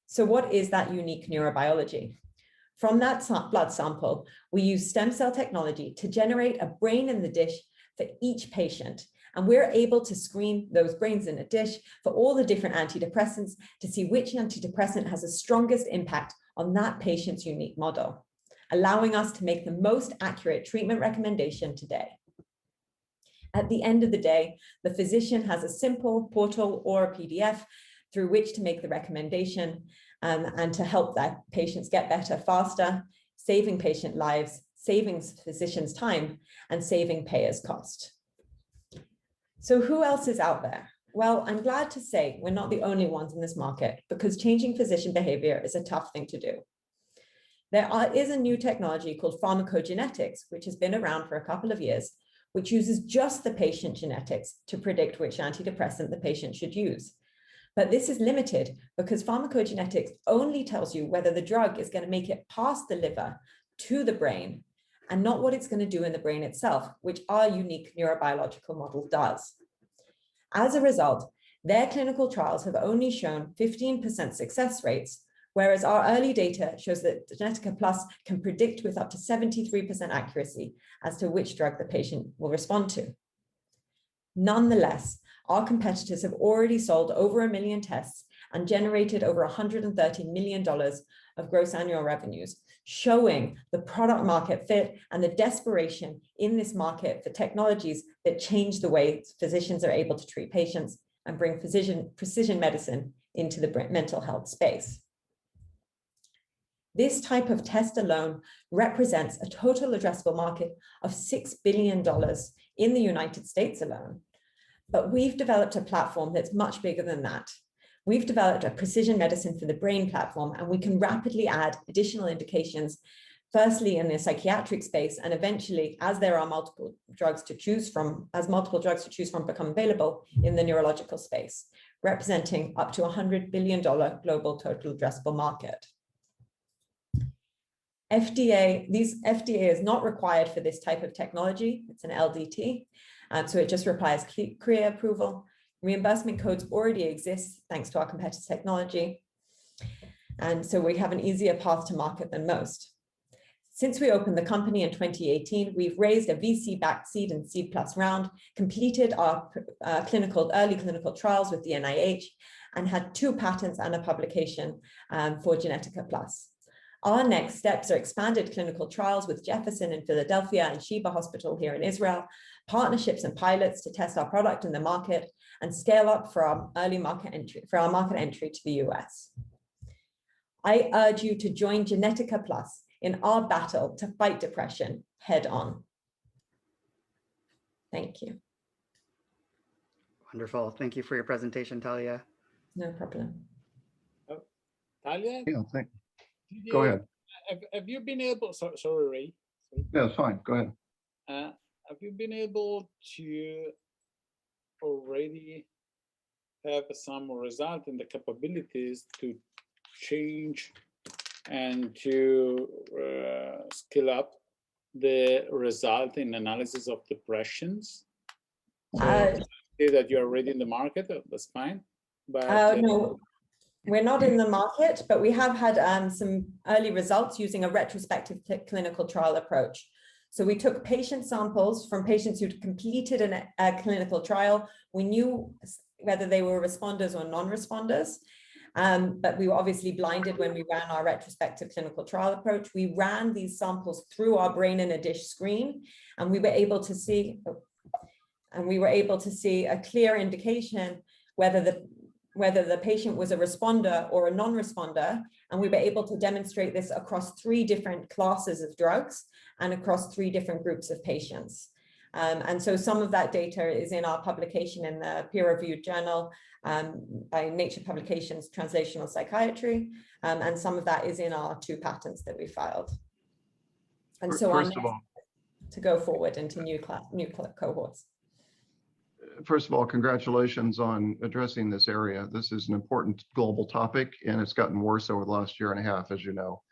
So what is that unique neurobiology? From that blood sample, we use stem cell technology to generate a brain in the dish for each patient. And we're able to screen those brains in a dish for all the different antidepressants to see which antidepressant has the strongest impact on that patient's unique model, allowing us to make the most accurate treatment recommendation today. At the end of the day, the physician has a simple portal or a PDF through which to make the recommendation and to help their patients get better faster, saving patient lives, saving physicians time, and saving payers cost. So who else is out there? Well, I'm glad to say we're not the only ones in this market, because changing physician behavior is a tough thing to do. There is a new technology called pharmacogenetics, which has been around for a couple of years, which uses just the patient genetics to predict which antidepressant the patient should use. But this is limited because pharmacogenetics only tells you whether the drug is going to make it past the liver to the brain, and not what it's going to do in the brain itself, which our unique neurobiological model does. As a result, their clinical trials have only shown 15% success rates, whereas our early data shows that GENETIKA Plus can predict with up to 73% accuracy as to which drug the patient will respond to. Nonetheless, our competitors have already sold over 1 million tests and generated over $130 million of gross annual revenues, showing the product market fit and the desperation in this market for technologies that change the way physicians are able to treat patients and bring precision medicine into the mental health space. This type of test alone represents a total addressable market of $6 billion in the United States alone. But we've developed a platform that's much bigger than that. We've developed a precision medicine for the brain platform, and we can rapidly add additional indications firstly in the psychiatric space, and eventually, as there are multiple drugs to choose from, become available in the neurological space, representing up to $100 billion global total addressable market. FDA is not required for this type of technology. It's an LDT, so it just requires CLIA approval. Reimbursement codes already exist thanks to our competitive technology. And so we have an easier path to market than most. Since we opened the company in 2018, we've raised a VC-backed seed and seed plus round, completed our early clinical trials with the NIH, and had 2 patents and a publication for GENETIKA Plus. Our next steps are expanded clinical trials with Jefferson in Philadelphia and Sheba Hospital here in Israel, partnerships and pilots to test our product in the market, and scale up for our market entry to the US. I urge you to join GENETIKA Plus in our battle to fight depression head on. Thank you. Wonderful. Thank you for your presentation, Talia. No problem. Talia? Yeah, go ahead. Have you been able, sorry, Ray. Sorry. Yeah, it's fine. Go ahead. Have you been able to already have some result in the capabilities to change and to scale up the result in analysis of depressions? So say that you're already in the market, that's fine. But no, we're not in the market, but we have had some early results using a retrospective clinical trial approach. So we took patient samples from patients who'd completed a clinical trial. We knew whether they were responders or non-responders, but we were obviously blinded when we ran our retrospective clinical trial approach. We ran these samples through our brain in a dish screen, and we were able to see a clear indication whether the patient was a responder or a non-responder, and we were able to demonstrate this across 3 different classes of drugs and across 3 different groups of patients. And so some of that data is in our publication in the peer-reviewed journal by Nature Publications Translational Psychiatry, and some of that is in our 2 patents that we filed. And so on to go forward into new cohorts. First of all, congratulations on addressing this area. This is an important global topic, and it's gotten worse over the last year and a half, as you know.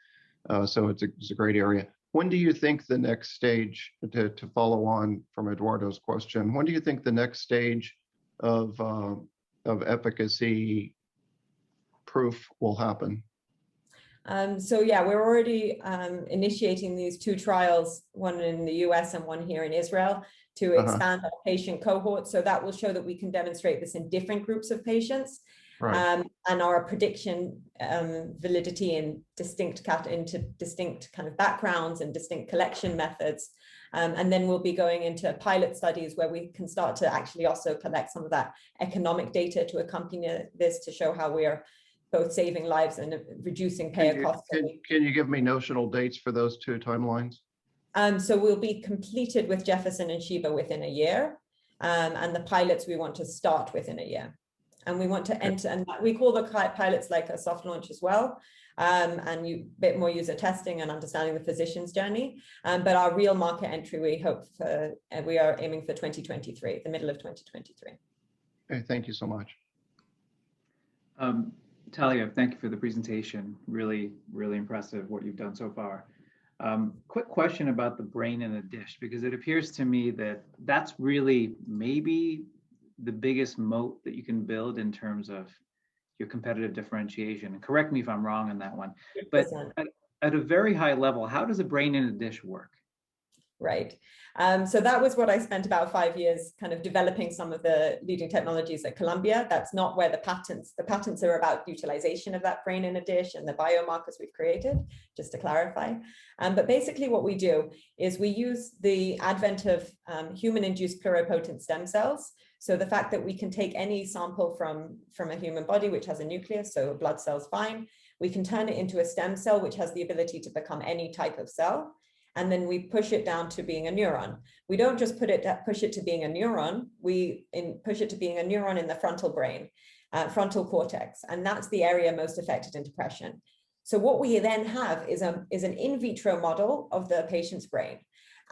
So it's a great area. When do you think the next stage, to follow on from Eduardo's question, when do you think the next stage of efficacy proof will happen? So yeah, we're already initiating these 2 trials, one in the US and one here in Israel, to expand our patient cohort. So that will show that we can demonstrate this in different groups of patients, and our prediction validity in distinct kind of backgrounds and distinct collection methods. And then we'll be going into pilot studies where we can start to actually also collect some of that economic data to accompany this, to show how we're both saving lives and reducing payer costs. Can you give me notional dates for those 2 timelines? So we'll be completed with Jefferson and Sheba within a year, and the pilots we want to start within a year. And we want to enter, and we call the pilots like a soft launch as well, and a bit more user testing and understanding the physician's journey. But our real market entry, we are aiming for 2023, the middle of 2023. Okay, thank you so much. Talia, thank you for the presentation. Really, really impressive what you've done so far. Quick question about the brain in a dish, because it appears to me that that's really maybe the biggest moat that you can build in terms of your competitive differentiation. And correct me if I'm wrong on that one, but at a very high level, how does a brain in a dish work? Right. So that was what I spent about 5 years kind of developing some of the leading technologies at Columbia. That's not where the patents are about utilization of that brain in a dish and the biomarkers we've created, just to clarify. But basically what we do is we use the advent of human-induced pluripotent stem cells. So the fact that we can take any sample from a human body, which has a nucleus, so a blood cell's fine, we can turn it into a stem cell, which has the ability to become any type of cell. And then we push it down to being a neuron. We don't just push it to being a neuron, we push it to being a neuron in the frontal brain, frontal cortex. And that's the area most affected in depression. So what we then have is an in vitro model of the patient's brain.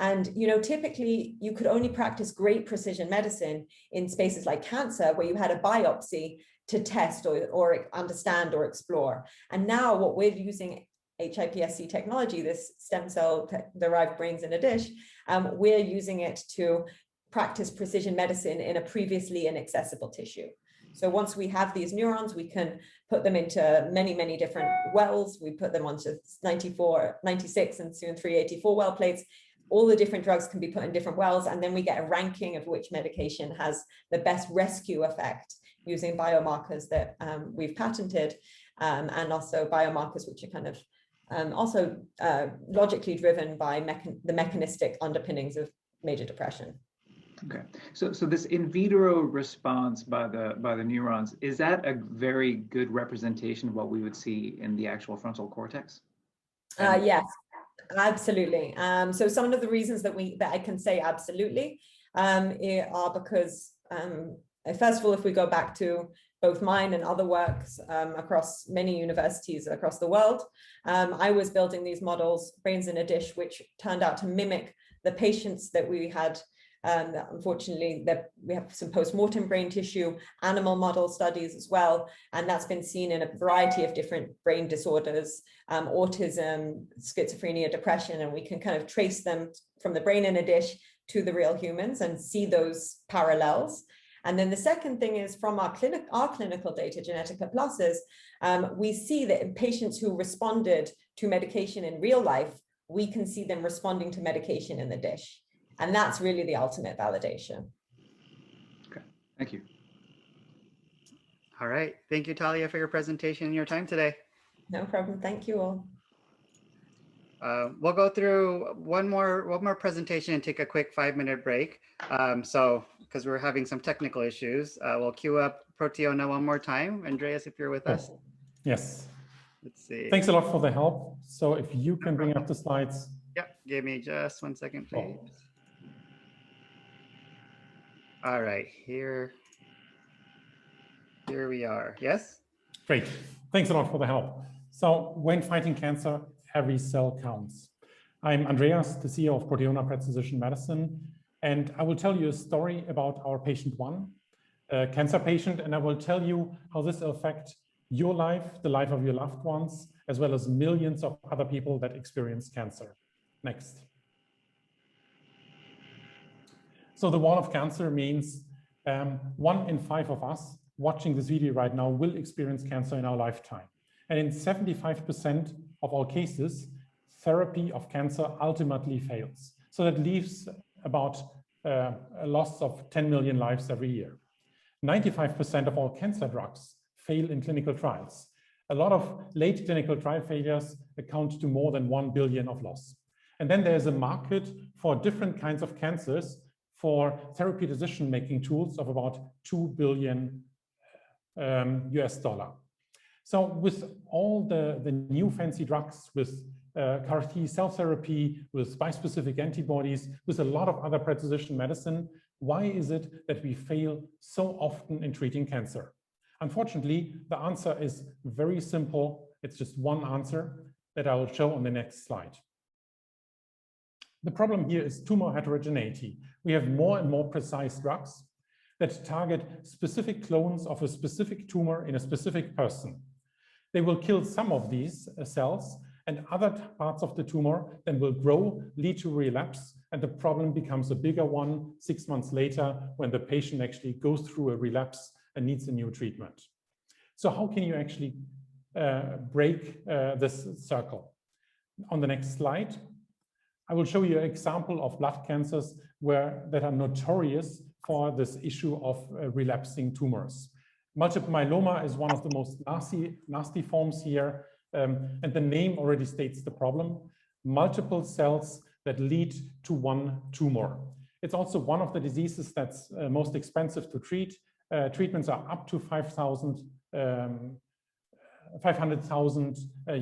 And, you know, typically you could only practice great precision medicine in spaces like cancer, where you had a biopsy to test or understand or explore. And now what we're using HIPSC technology, this stem cell derived brains in a dish, we're using it to practice precision medicine in a previously inaccessible tissue. So once we have these neurons, we can put them into many, many different wells. We put them onto 94, 96, and soon 384 well plates. All the different drugs can be put in different wells, and then we get a ranking of which medication has the best rescue effect using biomarkers that we've patented, and also biomarkers which are kind of also logically driven by the mechanistic underpinnings of major depression. Okay, so this in vitro response by the neurons, is that a very good representation of what we would see in the actual frontal cortex? Yes, absolutely. So some of the reasons that I can say absolutely are because first of all, if we go back to both mine and other works across many universities across the world, I was building these models, brains in a dish, which turned out to mimic the patients that we had. Unfortunately, we have some post-mortem brain tissue, animal model studies as well, and that's been seen in a variety of different brain disorders, autism, schizophrenia, depression, and we can kind of trace them from the brain in a dish to the real humans and see those parallels. And then the second thing is, from our clinical data, GENETIKA Pluses, we see that in patients who responded to medication in real life, we can see them responding to medication in the dish. And that's really the ultimate validation. Okay, thank you. All right. Thank you, Talia, for your presentation and your time today. No problem. Thank you all. We'll go through one more presentation and take a quick 5-minute break. So, because we're having some technical issues, we'll queue up Proteona one more time. Andreas, if you're with us. Yes. Let's see. Thanks a lot for the help. So if you can bring up the slides. Yep. Give me just 1 second, please. All right, here we are. Yes? Great. Thanks a lot for the help. So when fighting cancer, every cell counts. I'm Andreas, the CEO of Proteona Precision Medicine, and I will tell you a story about our patient 1, a cancer patient, and I will tell you how this will affect your life, the life of your loved ones, as well as millions of other people that experience cancer. Next. So the wall of cancer means 1 in 5 of us watching this video right now will experience cancer in our lifetime. And in 75% of all cases, therapy of cancer ultimately fails. So that leaves about a loss of 10 million lives every year. 95% of all cancer drugs fail in clinical trials. A lot of late clinical trial failures account to more than 1 billion of loss. And then there's a market for different kinds of cancers for therapy decision-making tools of about $2 billion US. So with all the new fancy drugs, with CAR T cell therapy, with bispecific antibodies, with a lot of other precision medicine, why is it that we fail so often in treating cancer? Unfortunately, the answer is very simple. It's just one answer that I will show on the next slide. The problem here is tumor heterogeneity. We have more and more precise drugs that target specific clones of a specific tumor in a specific person. They will kill some of these cells, and other parts of the tumor then will grow, lead to relapse, and the problem becomes a bigger one 6 months later when the patient actually goes through a relapse and needs a new treatment. So how can you actually break this circle? On the next slide, I will show you an example of blood cancers that are notorious for this issue of relapsing tumors. Multiple myeloma is one of the most nasty forms here, and the name already states the problem. Multiple cells that lead to one tumor. It's also one of the diseases that's most expensive to treat. Treatments are up to $500,000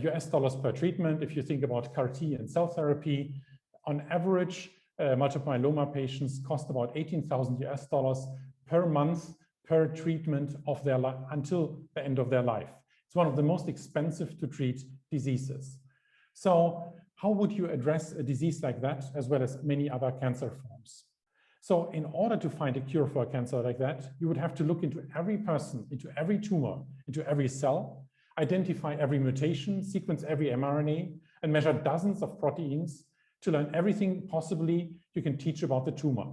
US per treatment. If you think about CAR T and cell therapy, on average, multiple myeloma patients cost about $18,000 US per month per treatment of their life until the end of their life. It's one of the most expensive to treat diseases. So how would you address a disease like that, as well as many other cancer forms? So in order to find a cure for a cancer like that, you would have to look into every person, into every tumor, into every cell, identify every mutation, sequence every mRNA, and measure dozens of proteins to learn everything possibly you can teach about the tumor.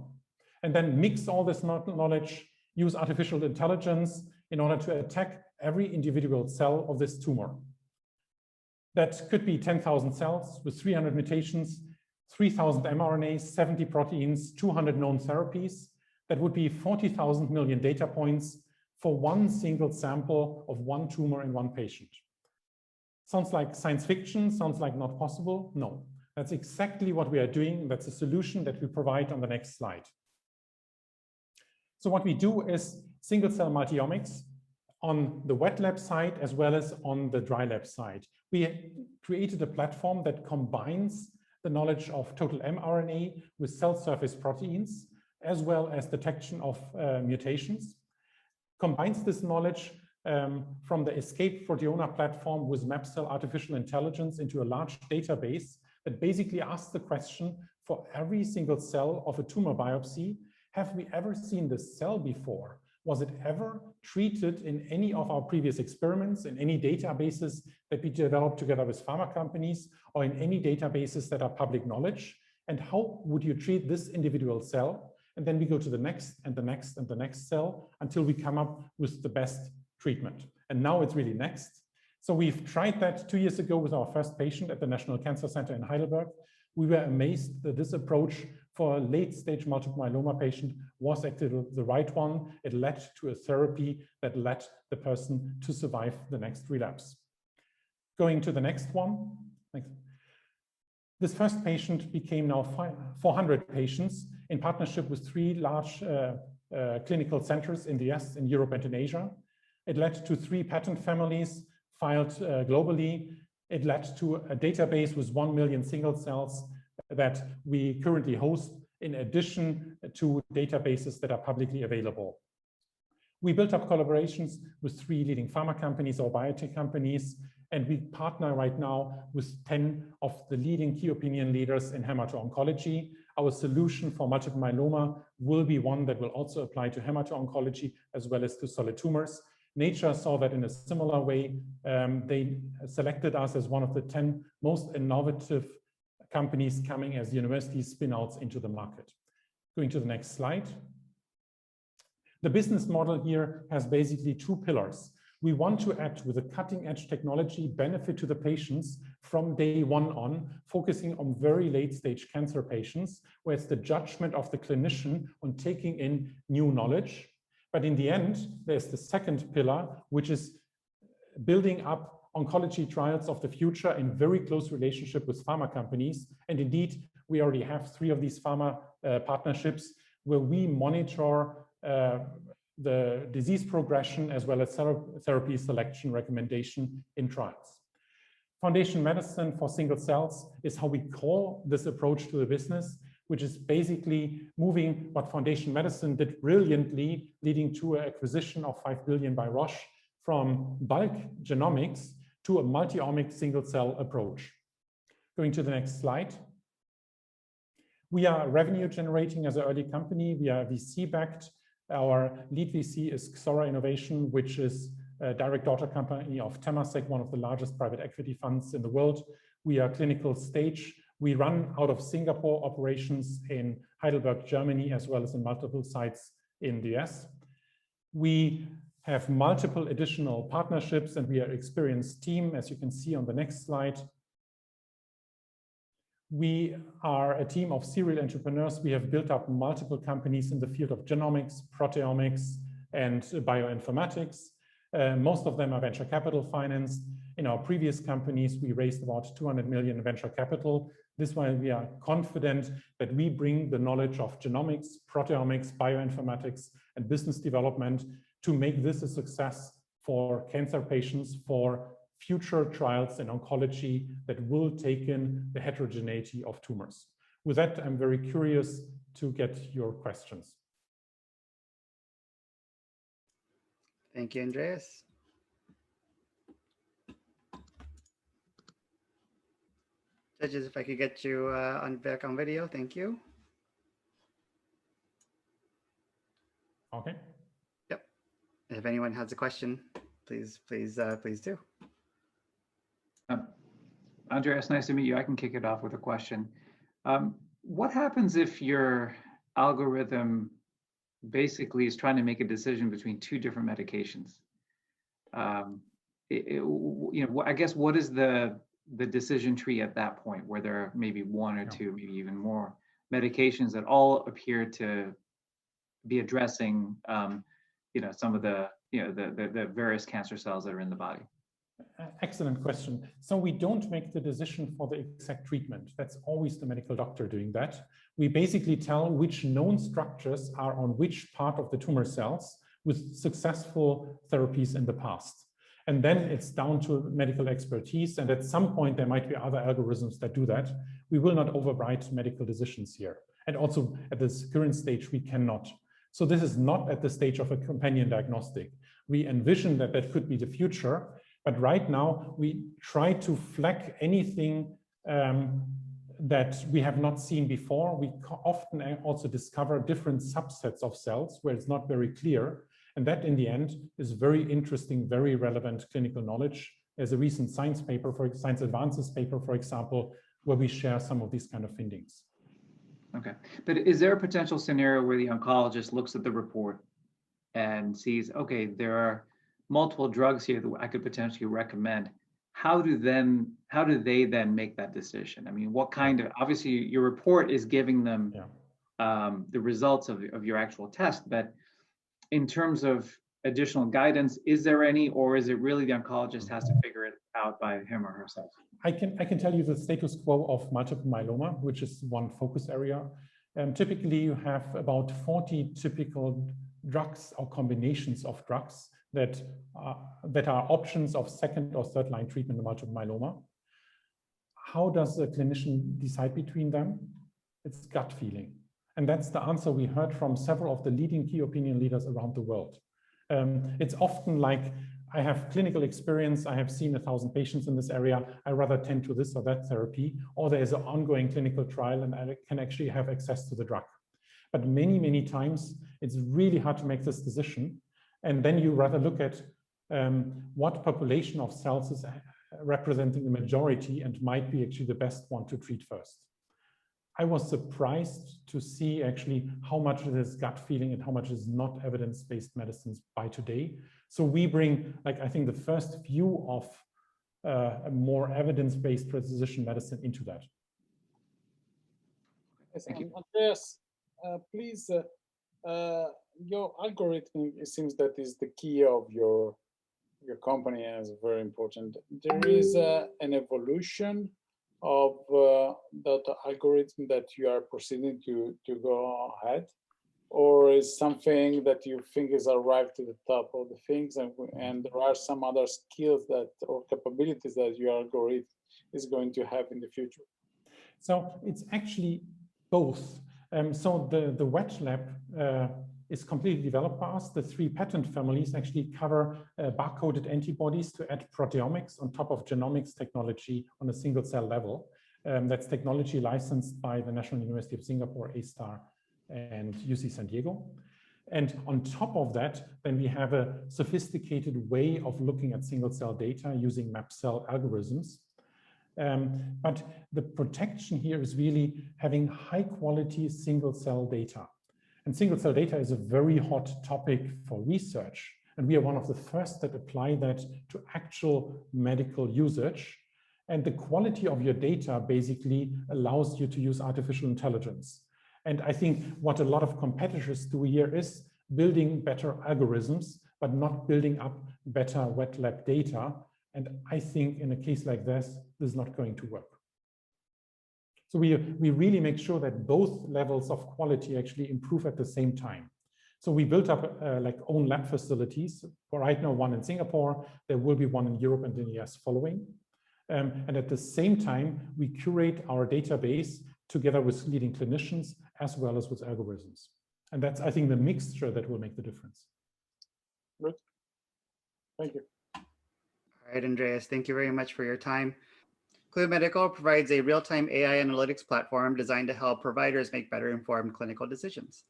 And then mix all this knowledge, use artificial intelligence in order to attack every individual cell of this tumor. That could be 10,000 cells with 300 mutations, 3,000 mRNAs, 70 proteins, 200 known therapies. That would be 40,000 million data points for one single sample of one tumor in one patient. Sounds like science fiction, sounds like not possible. No, that's exactly what we are doing. That's a solution that we provide on the next slide. So what we do is single cell multiomics on the wet lab side as well as on the dry lab side. We created a platform that combines the knowledge of total mRNA with cell surface proteins, as well as detection of mutations, combines this knowledge from the Escape Proteoma platform with MapCell artificial intelligence into a large database that basically asks the question for every single cell of a tumor biopsy, have we ever seen this cell before? Was it ever treated in any of our previous experiments, in any databases that we developed together with pharma companies, or in any databases that are public knowledge? And how would you treat this individual cell? And then we go to the next and the next and the next cell until we come up with the best treatment. And now it's really next. So we've tried that 2 years ago with our first patient at the National Cancer Center in Heidelberg. We were amazed that this approach for a late-stage multiple myeloma patient was actually the right one. It led to a therapy that led the person to survive the next relapse. Going to the next one. Next. This first patient became now 400 patients in partnership with 3 large clinical centers in the US, in Europe, and in Asia. It led to 3 patent families filed globally. It led to a database with 1 million single cells that we currently host in addition to databases that are publicly available. We built up collaborations with 3 leading pharma companies or biotech companies, and we partner right now with 10 of the leading key opinion leaders in hemato-oncology. Our solution for multiple myeloma will be one that will also apply to hemato-oncology as well as to solid tumors. Nature saw that in a similar way. They selected us as one of the 10 most innovative companies coming as university spin-outs into the market. Going to the next slide. The business model here has basically 2 pillars. We want to act with a cutting-edge technology benefit to the patients from day 1 on, focusing on very late-stage cancer patients, where it's the judgment of the clinician on taking in new knowledge. But in the end, there's the second pillar, which is building up oncology trials of the future in very close relationship with pharma companies. And indeed, we already have 3 of these pharma partnerships where we monitor the disease progression as well as therapy selection recommendation in trials. Foundation medicine for single cells is how we call this approach to the business, which is basically moving what Foundation medicine did brilliantly, leading to an acquisition of 5 billion by Roche from bulk genomics to a multi-omic single cell approach. Going to the next slide. We are revenue generating as an early company. We are VC backed. Our lead VC is Xora Innovation, which is a direct daughter company of Temasek, one of the largest private equity funds in the world. We are clinical stage. We run out of Singapore operations in Heidelberg, Germany, as well as in multiple sites in the US. We have multiple additional partnerships and we are an experienced team, as you can see on the next slide. We are a team of serial entrepreneurs. We have built up multiple companies in the field of genomics, proteomics, and bioinformatics. Most of them are venture capital financed. In our previous companies, we raised about 200 million venture capital. This is why we are confident that we bring the knowledge of genomics, proteomics, bioinformatics, and business development to make this a success for cancer patients, for future trials in oncology that will take in the heterogeneity of tumors. With that, I'm very curious to get your questions. Thank you, Andreas. Judges, if I could get you back on video, thank you. Okay. Yep. If anyone has a question, please do. Andreas, nice to meet you. I can kick it off with a question. What happens if your algorithm basically is trying to make a decision between two different medications? I guess what is the decision tree at that point, where there are maybe one or two, maybe even more medications that all appear to be addressing, some of the various cancer cells that are in the body? Excellent question. So we don't make the decision for the exact treatment. That's always the medical doctor doing that. We basically tell which known structures are on which part of the tumor cells with successful therapies in the past. And then it's down to medical expertise. And at some point, there might be other algorithms that do that. We will not override medical decisions here. And also at this current stage, we cannot. So this is not at the stage of a companion diagnostic. We envision that that could be the future. But right now, we try to flag anything that we have not seen before. We often also discover different subsets of cells where it's not very clear. And that, in the end, is very interesting, very relevant clinical knowledge. There's a recent Science Advances paper, for example, where we share some of these kind of findings. Okay, but is there a potential scenario where the oncologist looks at the report and sees, okay, there are multiple drugs here that I could potentially recommend? How do they then make that decision? I mean, what kind of, obviously your report is giving them the results of your actual test, but in terms of additional guidance, is there any, or is it really the oncologist has to figure it out by him or herself? I can tell you the status quo of multiple myeloma, which is one focus area. Typically, you have about 40 typical drugs or combinations of drugs that are options of second or third line treatment in multiple myeloma. How does a clinician decide between them? It's gut feeling. And that's the answer we heard from several of the leading key opinion leaders around the world. It's often like, I have clinical experience, I have seen 1,000 patients in this area, I rather tend to this or that therapy, or there is an ongoing clinical trial and I can actually have access to the drug. But many, many times, it's really hard to make this decision. And then you rather look at what population of cells is representing the majority and might be actually the best one to treat first. I was surprised to see actually how much it is gut feeling and how much is not evidence-based medicines by today. So we bring, like, I think the first view of a more evidence-based precision medicine into that. Thank you. Andreas, please, your algorithm, it seems that is the key of your company and is very important. There is an evolution of that algorithm that you are proceeding to go ahead, or is something that you think is arrived to the top of the things, and there are some other skills that or capabilities that your algorithm is going to have in the future? So it's actually both. So the wet lab is completely developed by us. The 3 patent families actually cover barcoded antibodies to add proteomics on top of genomics technology on a single cell level. That's technology licensed by the National University of Singapore, A*STAR, and UC San Diego. And on top of that, then we have a sophisticated way of looking at single cell data using map cell algorithms. But the protection here is really having high quality single cell data. And single cell data is a very hot topic for research. And we are one of the first that apply that to actual medical usage. And the quality of your data basically allows you to use artificial intelligence. And I think what a lot of competitors do here is building better algorithms, but not building up better wet lab data. And I think in a case like this is not going to work. So we really make sure that both levels of quality actually improve at the same time. So we built up like own lab facilities. For right now, one in Singapore, there will be one in Europe and in the US following. And at the same time, we curate our database together with leading clinicians as well as with algorithms. And that's, I think, the mixture that will make the difference. Good. Thank you. All right, Andreas, thank you very much for your time. Clue Medical provides a real-time AI analytics platform designed to help providers make better informed clinical decisions.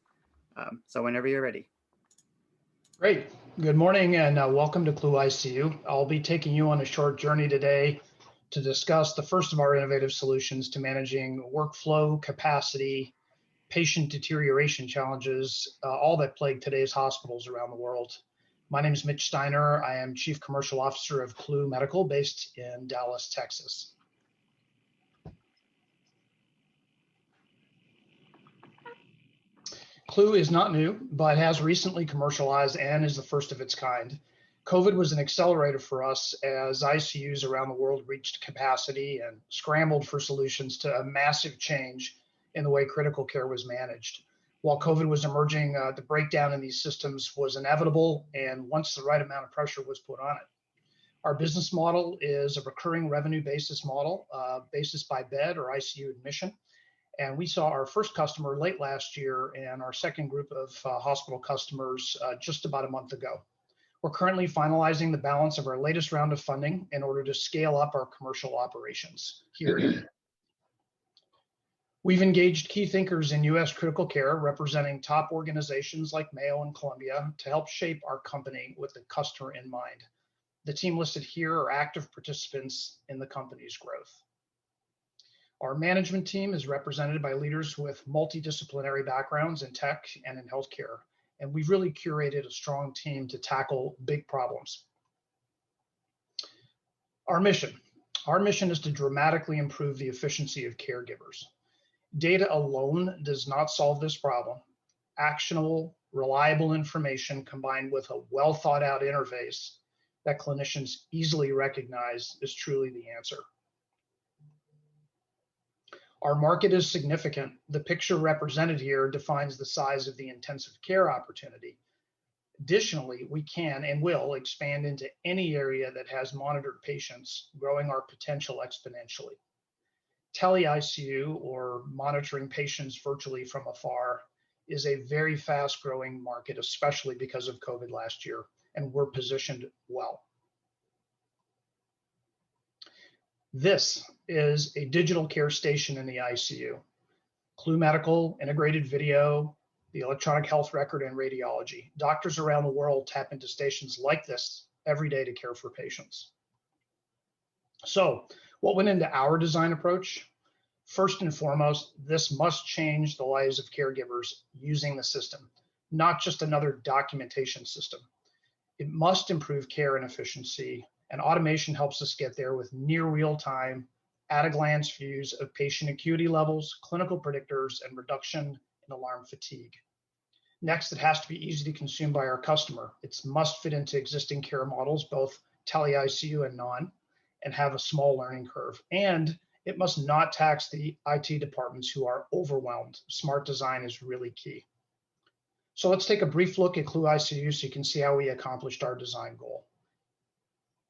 So whenever you're ready. Great. Good morning and welcome to Clue ICU. I'll be taking you on a short journey today to discuss the first of our innovative solutions to managing workflow, capacity, patient deterioration challenges, all that plague today's hospitals around the world. My name is Mitch Steiner. I am Chief Commercial Officer of Clue Medical based in Dallas, Texas. Clue is not new, but has recently commercialized and is the first of its kind. COVID was an accelerator for us as ICUs around the world reached capacity and scrambled for solutions to a massive change in the way critical care was managed. While COVID was emerging, the breakdown in these systems was inevitable, and once the right amount of pressure was put on it. Our business model is a recurring revenue basis model, basis by bed or ICU admission. And we saw our first customer late last year and our second group of hospital customers just about a month ago. We're currently finalizing the balance of our latest round of funding in order to scale up our commercial operations here. We've engaged key thinkers in US critical care representing top organizations like Mayo and Columbia to help shape our company with the customer in mind. The team listed here are active participants in the company's growth. Our management team is represented by leaders with multidisciplinary backgrounds in tech and in healthcare, and we've really curated a strong team to tackle big problems. Our mission is to dramatically improve the efficiency of caregivers. Data alone does not solve this problem. Actionable, reliable information combined with a well thought out interface that clinicians easily recognize is truly the answer. Our market is significant. The picture represented here defines the size of the intensive care opportunity. Additionally, we can and will expand into any area that has monitored patients, growing our potential exponentially. Tele-ICU, or monitoring patients virtually from afar, is a very fast-growing market, especially because of COVID last year, and we're positioned well. This is a digital care station in the ICU. Clue Medical, integrated video, the electronic health record, and radiology. Doctors around the world tap into stations like this every day to care for patients. So, what went into our design approach? First and foremost, this must change the lives of caregivers using the system, not just another documentation system. It must improve care and efficiency, and automation helps us get there with near real-time, at-a-glance views of patient acuity levels, clinical predictors, and reduction in alarm fatigue. Next, it has to be easy to consume by our customer. It must fit into existing care models, both tele-ICU and non, and have a small learning curve. And it must not tax the IT departments who are overwhelmed. Smart design is really key. So let's take a brief look at Clue ICU so you can see how we accomplished our design goal.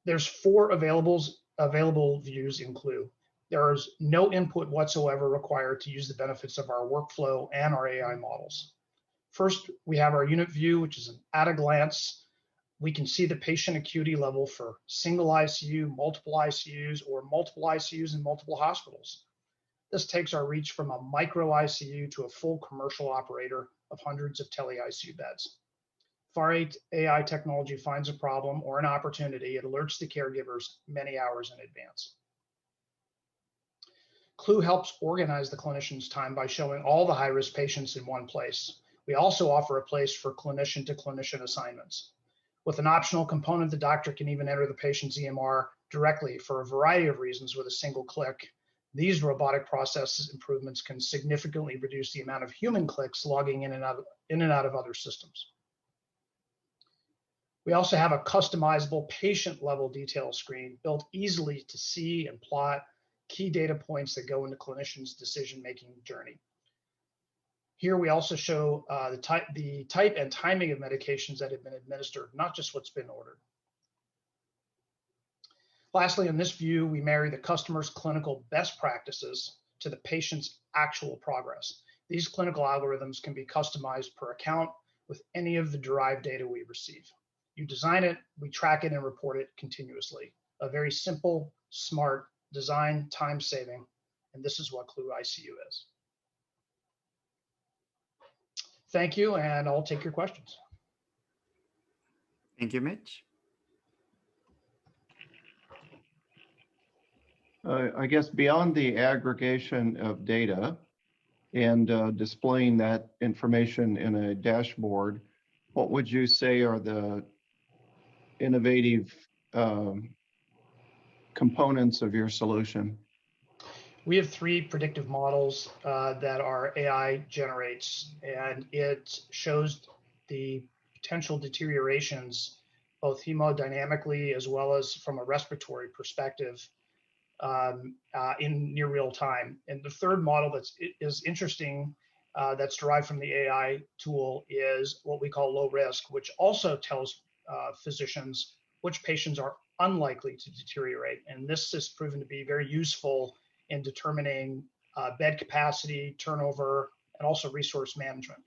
There's 4 available views in Clue. There is no input whatsoever required to use the benefits of our workflow and our AI models. First, we have our unit view, which is an at a glance. We can see the patient acuity level for single ICU, multiple ICUs, or multiple ICUs in multiple hospitals. This takes our reach from a micro ICU to a full commercial operator of hundreds of tele-ICU beds. If our AI technology finds a problem or an opportunity, it alerts the caregivers many hours in advance. Clue helps organize the clinician's time by showing all the high-risk patients in one place. We also offer a place for clinician-to-clinician assignments. With an optional component, the doctor can even enter the patient's EMR directly for a variety of reasons with a single click. These robotic process improvements can significantly reduce the amount of human clicks logging in and out of other systems. We also have a customizable patient-level detail screen built easily to see and plot key data points that go into clinicians' decision-making journey. Here we also show the type and timing of medications that have been administered, not just what's been ordered. Lastly, in this view, we marry the customer's clinical best practices to the patient's actual progress. These clinical algorithms can be customized per account with any of the derived data we receive. You design it, we track it and report it continuously. A very simple, smart design, time saving, and this is what Clue ICU is. Thank you, and I'll take your questions. Thank you, Mitch. I guess beyond the aggregation of data and displaying that information in a dashboard, what would you say are the innovative components of your solution? We have 3 predictive models that our AI generates, and it shows the potential deteriorations, both hemodynamically as well as from a respiratory perspective, in near real time. And the third model is interesting, that's derived from the AI tool, is what we call low risk, which also tells physicians which patients are unlikely to deteriorate. And this has proven to be very useful in determining bed capacity, turnover, and also resource management.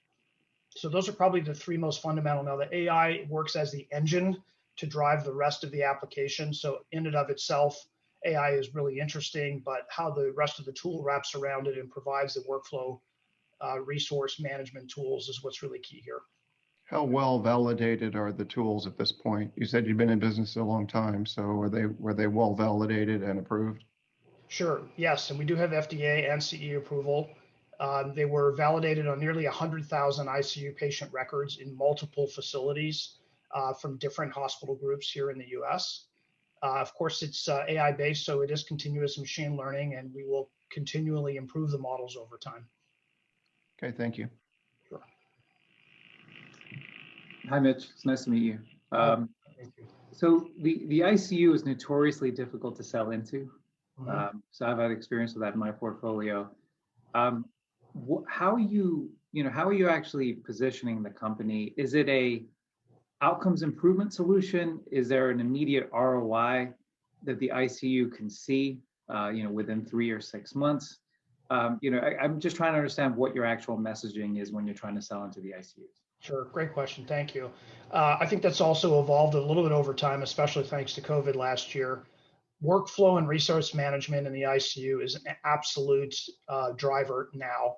So those are probably the 3 most fundamental. Now, the AI works as the engine to drive the rest of the application. So in and of itself, AI is really interesting, but how the rest of the tool wraps around it and provides the workflow resource management tools is what's really key here. How well validated are the tools at this point? You said you've been in business a long time, so were they well validated and approved? Sure, yes, and we do have FDA and CE approval. They were validated on nearly 100,000 ICU patient records in multiple facilities from different hospital groups here in the US. Of course, it's AI based, so it is continuous machine learning, and we will continually improve the models over time. Okay, thank you. Sure. Hi, Mitch. It's nice to meet you. Thank you. So the ICU is notoriously difficult to sell into. So I've had experience with that in my portfolio. How are you actually positioning the company? Is it a outcomes improvement solution? Is there an immediate ROI that the ICU can see, within 3 or 6 months? I'm just trying to understand what your actual messaging is when you're trying to sell into the ICUs. Sure, great question, thank you. I think that's also evolved a little bit over time, especially thanks to COVID last year. Workflow and resource management in the ICU is an absolute driver now.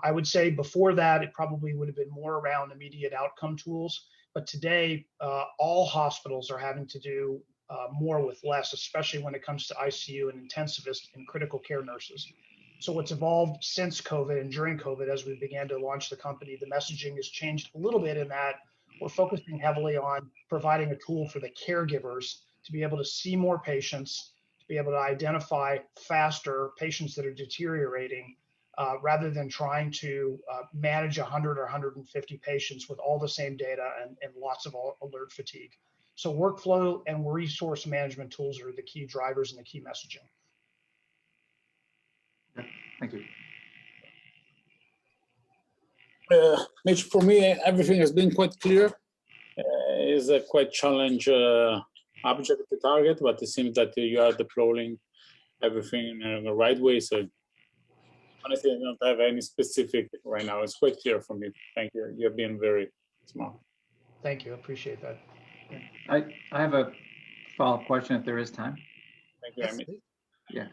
I would say before that, it probably would have been more around immediate outcome tools. But today, all hospitals are having to do more with less, especially when it comes to ICU and intensivists and critical care nurses. So what's evolved since COVID and during COVID, as we began to launch the company, the messaging has changed a little bit in that we're focusing heavily on providing a tool for the caregivers to be able to see more patients, to be able to identify faster patients that are deteriorating, rather than trying to manage 100 or 150 patients with all the same data and lots of alert fatigue. So workflow and resource management tools are the key drivers and the key messaging. Yeah, thank you. Mitch, for me, everything has been quite clear. It's a quite challenge object to target, but it seems that you are deploying everything in the right way. So honestly, I don't have any specific right now. It's quite clear for me. Thank you. You've been very smart. Thank you. I appreciate that. I have a follow-up question if there is time. Thank you, Amy. Yeah.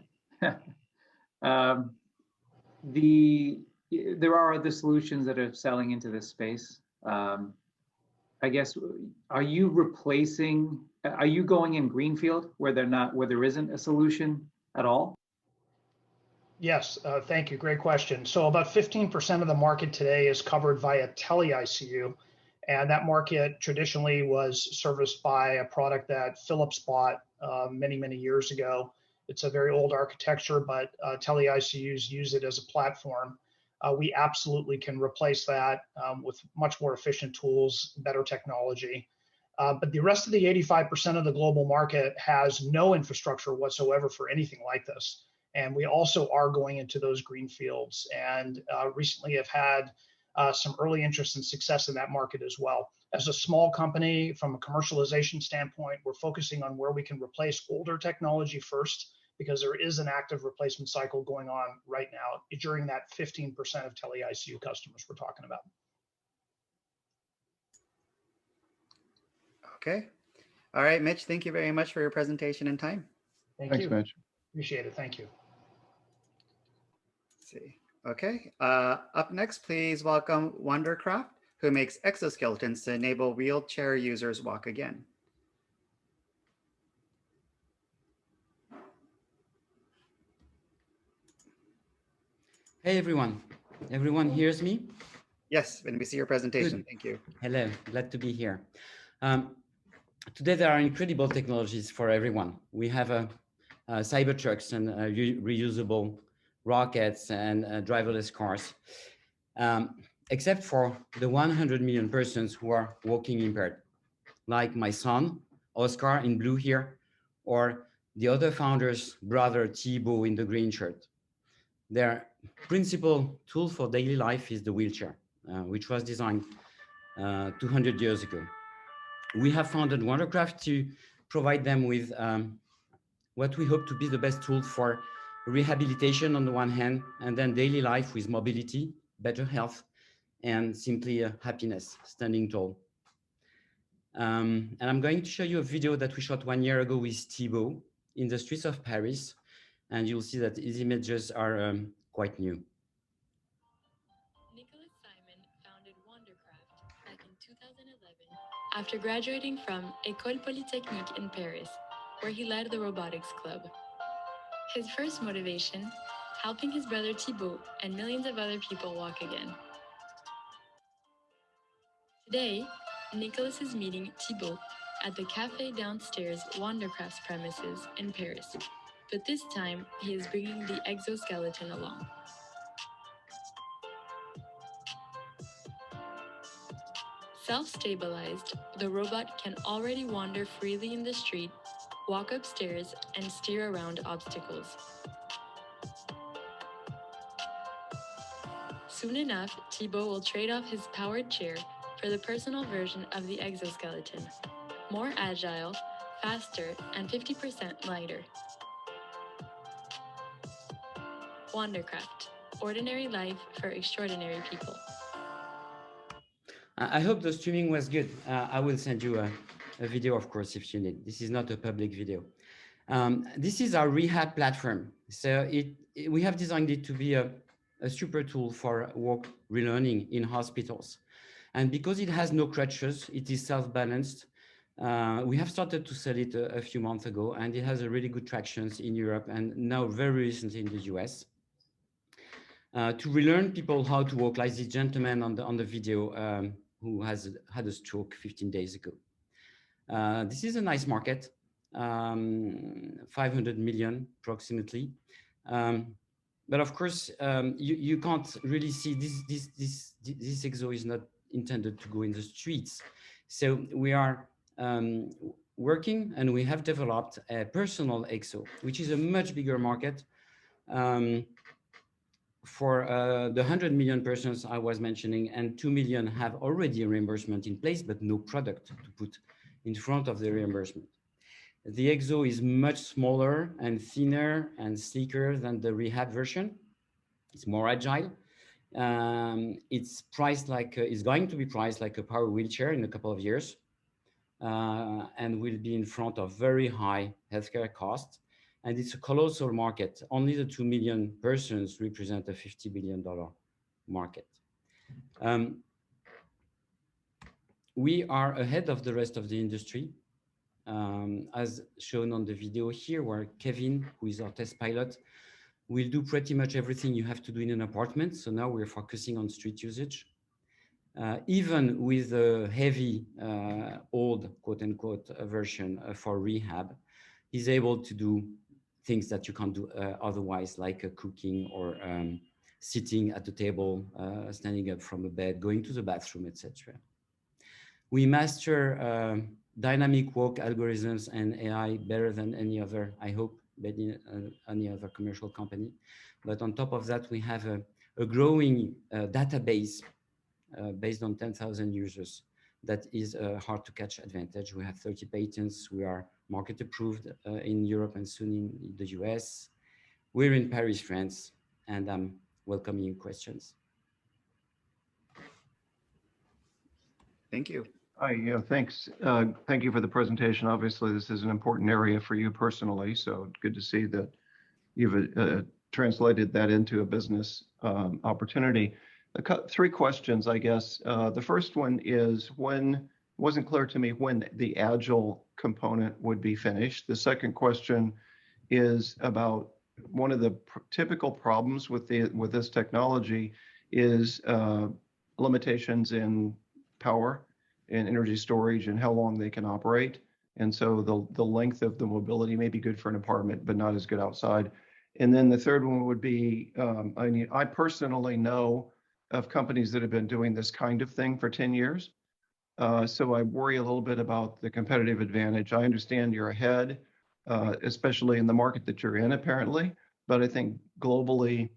There are other solutions that are selling into this space. I guess, are you going in greenfield where there isn't a solution at all? Yes, thank you. Great question. So about 15% of the market today is covered via tele-ICU, and that market traditionally was serviced by a product that Philips bought many, many years ago. It's a very old architecture, but tele-ICUs use it as a platform. We absolutely can replace that with much more efficient tools, better technology. But the rest of the 85% of the global market has no infrastructure whatsoever for anything like this. And we also are going into those green fields, and recently have had some early interest and success in that market as well. As a small company, from a commercialization standpoint, we're focusing on where we can replace older technology first, because there is an active replacement cycle going on right now during that 15% of tele-ICU customers we're talking about. Okay. All right, Mitch, thank you very much for your presentation and time. Thank Thanks, you. Mitch. Appreciate it. Thank you. Let's see. Okay. Up next, please welcome Wondercraft, who makes exoskeletons to enable wheelchair users walk again. Hey everyone. Everyone hears me? Yes, when we see your presentation. Good. Thank you. Hello, glad to be here. Today there are incredible technologies for everyone. We have cyber trucks and reusable rockets and driverless cars, except for the 100 million persons who are walking impaired, like my son, Oscar in blue here, or the other founder's brother, Thibaut in the green shirt. Their principal tool for daily life is the wheelchair, which was designed 200 years ago. We have founded Wondercraft to provide them with what we hope to be the best tool for rehabilitation on the one hand, and then daily life with mobility, better health, and simply happiness, standing tall. And I'm going to show you a video that we shot 1 year ago with Thibaut in the streets of Paris, and you'll see that his images are quite new. Nicholas Simon founded Wondercraft back in 2011 after graduating from École Polytechnique in Paris, where he led the robotics club. His first motivation, helping his brother Thibaut and millions of other people walk again. Today, Nicholas is meeting Thibaut at the cafe downstairs Wondercraft's premises in Paris, but this time he is bringing the exoskeleton along. Self-stabilized, the robot can already wander freely in the street, walk upstairs, and steer around obstacles. Soon enough, Thibaut will trade off his powered chair for the personal version of the exoskeleton, more agile, faster, and 50% lighter. Wondercraft, ordinary life for extraordinary people. I hope the streaming was good. I will send you a video, of course, if you need. This is not a public video. This is our rehab platform. So we have designed it to be a super tool for walk relearning in hospitals. And because it has no crutches, it is self-balanced. We have started to sell it a few months ago, and it has a really good traction in Europe and now very recently in the US. To relearn people how to walk, like this gentleman on the video who has had a stroke 15 days ago. This is a nice market, 500 million approximately. But of course, you can't really see this exo is not intended to go in the streets. So we are working, and we have developed a personal exo, which is a much bigger market. For the 100 million persons I was mentioning, and 2 million have already a reimbursement in place, but no product to put in front of the reimbursement. The exo is much smaller and thinner and sleeker than the rehab version. It's more agile. It's priced like, it's going to be priced like a power wheelchair in a couple of years, and will be in front of very high healthcare costs. And it's a colossal market. Only the 2 million persons represent a $50 billion market. We are ahead of the rest of the industry, as shown on the video here, where Kevin, who is our test pilot, will do pretty much everything you have to do in an apartment. So now we're focusing on street usage. Even with a heavy, old, quote unquote, version for rehab, he's able to do things that you can't do otherwise, like cooking or sitting at the table, standing up from a bed, going to the bathroom, etc. We master dynamic walk algorithms and AI better than any other, I hope, better than any other commercial company. But on top of that, we have a growing database based on 10,000 users. That is a hard to catch advantage. We have 30 patents. We are market approved in Europe and soon in the US. We're in Paris, France, and I'm welcoming your questions. Thank you. Yeah, thanks. Thank you for the presentation. Obviously, this is an important area for you personally, so good to see that you've translated that into a business opportunity. Three questions, I guess. The first one is it wasn't clear to me when the Agile component would be finished. The second question is about one of the typical problems with this technology is limitations in power and energy storage and how long they can operate. And so the length of the mobility may be good for an apartment, but not as good outside. And then the third one would be, I personally know of companies that have been doing this kind of thing for 10 years. So I worry a little bit about the competitive advantage. I understand you're ahead, especially in the market that you're in, apparently. But I think globally,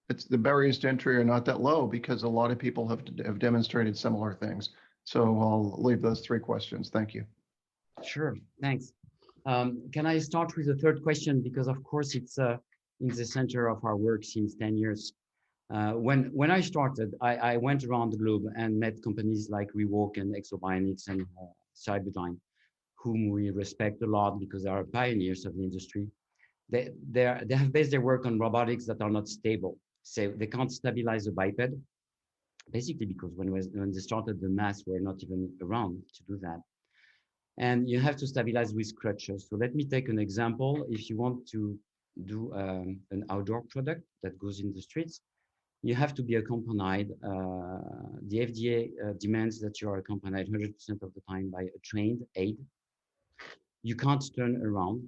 it's the barriers to entry are not that low because a lot of people have demonstrated similar things. So I'll leave those three questions. Thank you. Sure, thanks. Can I start with the third question? Because of course it's in the center of our work since 10 years. When I started, I went around the globe and met companies like Rework and Exobionics and Cyberdyne, whom we respect a lot because they are pioneers of the industry. They have based their work on robotics that are not stable. So they can't stabilize a biped, basically because when they started, the masks were not even around to do that. And you have to stabilize with crutches. So let me take an example. If you want to do an outdoor product that goes in the streets, you have to be accompanied. The FDA demands that you are accompanied 100% of the time by a trained aide. You can't turn around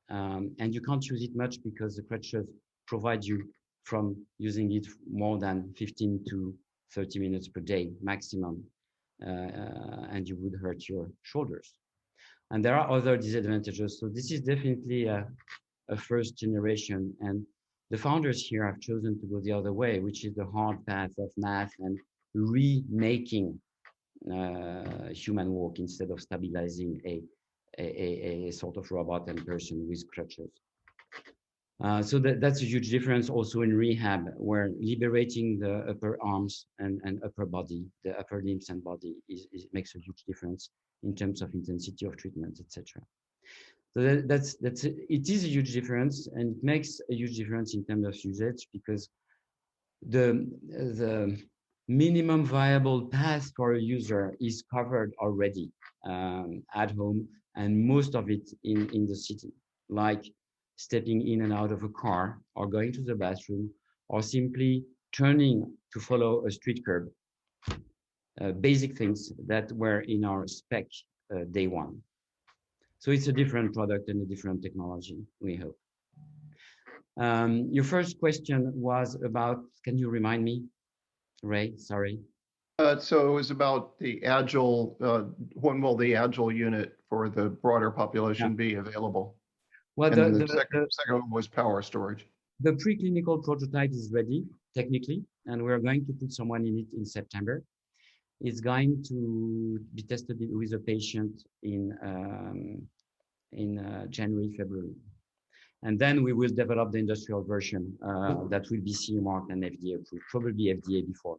and you can't use it much because the crutches provide you from using it more than 15 to 30 minutes per day maximum, and you would hurt your shoulders. And there are other disadvantages. So this is definitely a first generation, and the founders here have chosen to go the other way, which is the hard path of math and remaking human work instead of stabilizing a sort of robot and person with crutches. So that's a huge difference also in rehab, where liberating the upper arms and upper body, the upper limbs and body makes a huge difference in terms of intensity of treatment, etc. So it is a huge difference, and it makes a huge difference in terms of usage because the minimum viable path for a user is covered already at home, and most of it in the city, like stepping in and out of a car or going to the bathroom or simply turning to follow a street curb. Basic things that were in our spec day one. So it's a different product and a different technology, we hope. Your first question was about, can you remind me, Ray? Sorry. So it was about the Agile, when will the Agile unit for the broader population be available? Well, and the second one was power storage. The preclinical prototype is ready, technically, and we're going to put someone in it in September. It's going to be tested with a patient in January, February. And then we will develop the industrial version that will be CE marked and FDA approved, probably FDA before.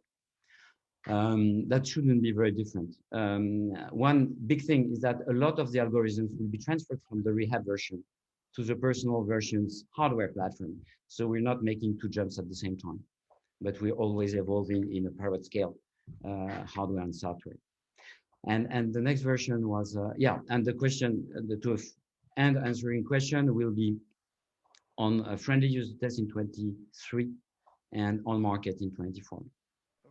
That shouldn't be very different. One big thing is that a lot of the algorithms will be transferred from the rehab version to the personal version's hardware platform. So we're not making two jumps at the same time, but we're always evolving in a parallel scale, hardware and software. And the next version was, and the question, and answering question will be on a friendly user test in 23 and on market in 24.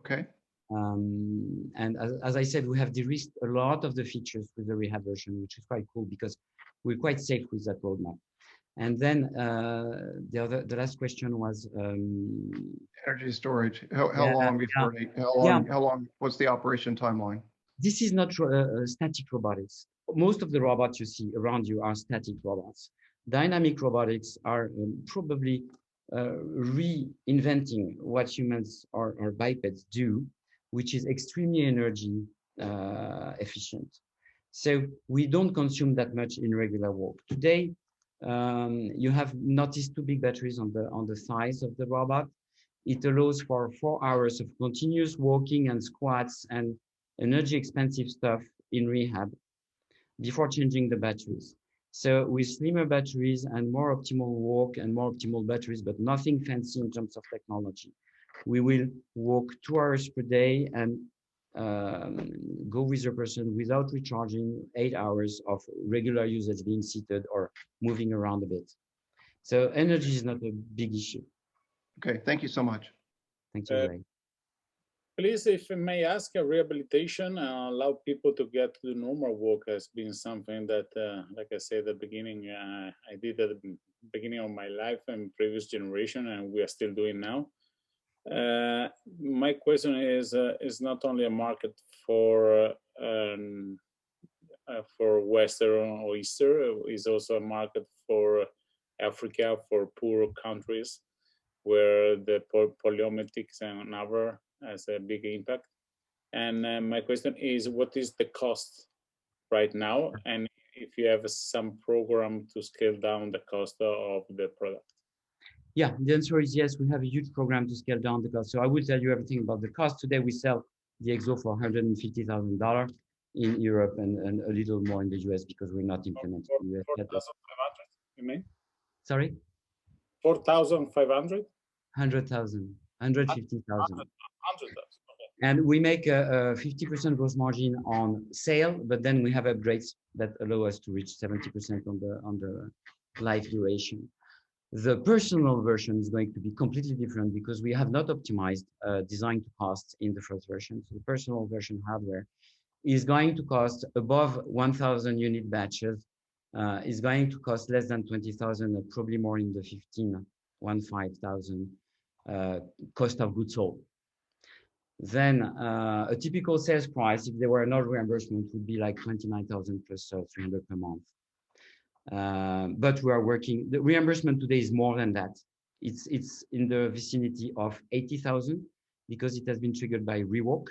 Okay. And as I said, we have de-risked a lot of the features with the rehab version, which is quite cool because we're quite safe with that roadmap. And then the last question was energy storage. How long before? How long? What's the operation timeline? This is not static robotics. Most of the robots you see around you are static robots. Dynamic robotics are probably reinventing what humans or bipeds do, which is extremely energy efficient. So we don't consume that much in regular walk. Today, you have noticed two big batteries on the thighs of the robot. It allows for 4 hours of continuous walking and squats and energy expensive stuff in rehab before changing the batteries. So with slimmer batteries and more optimal walk and more optimal batteries, but nothing fancy in terms of technology. We will walk 2 hours per day and go with a person without recharging 8 hours of regular usage being seated or moving around a bit. So energy is not a big issue. Okay, thank you so much. Thank you, Ray. Please, if I may ask, rehabilitation allow people to get to normal work has been something that, like I said at the beginning, I did at the beginning of my life and previous generation, and we are still doing now. My question is not only a market for Western or Eastern, is also a market for Africa, for poor countries, where the polyometics and other has a big impact. And my question is, what is the cost right now? And if you have some program to scale down the cost of the product? Yeah, the answer is yes. We have a huge program to scale down the cost. So I will tell you everything about the cost. Today, we sell the Exo for $150,000 in Europe and a little more in the US because we're not implementing the US. 4,500, you mean? Sorry? 4,500? 100,000, 150,000. 100,000, okay. And we make a 50% gross margin on sale, but then we have upgrades that allow us to reach 70% on the life duration. The personal version is going to be completely different because we have not optimized design to cost in the first version. So the personal version hardware is going to cost above 1,000 unit batches, is going to cost less than 20,000, probably more in the 15,000 cost of goods sold. Then a typical sales price, if there were no reimbursement, would be like 29,000 plus 300 per month. But we are working, the reimbursement today is more than that. It's in the vicinity of 80,000 because it has been triggered by rework.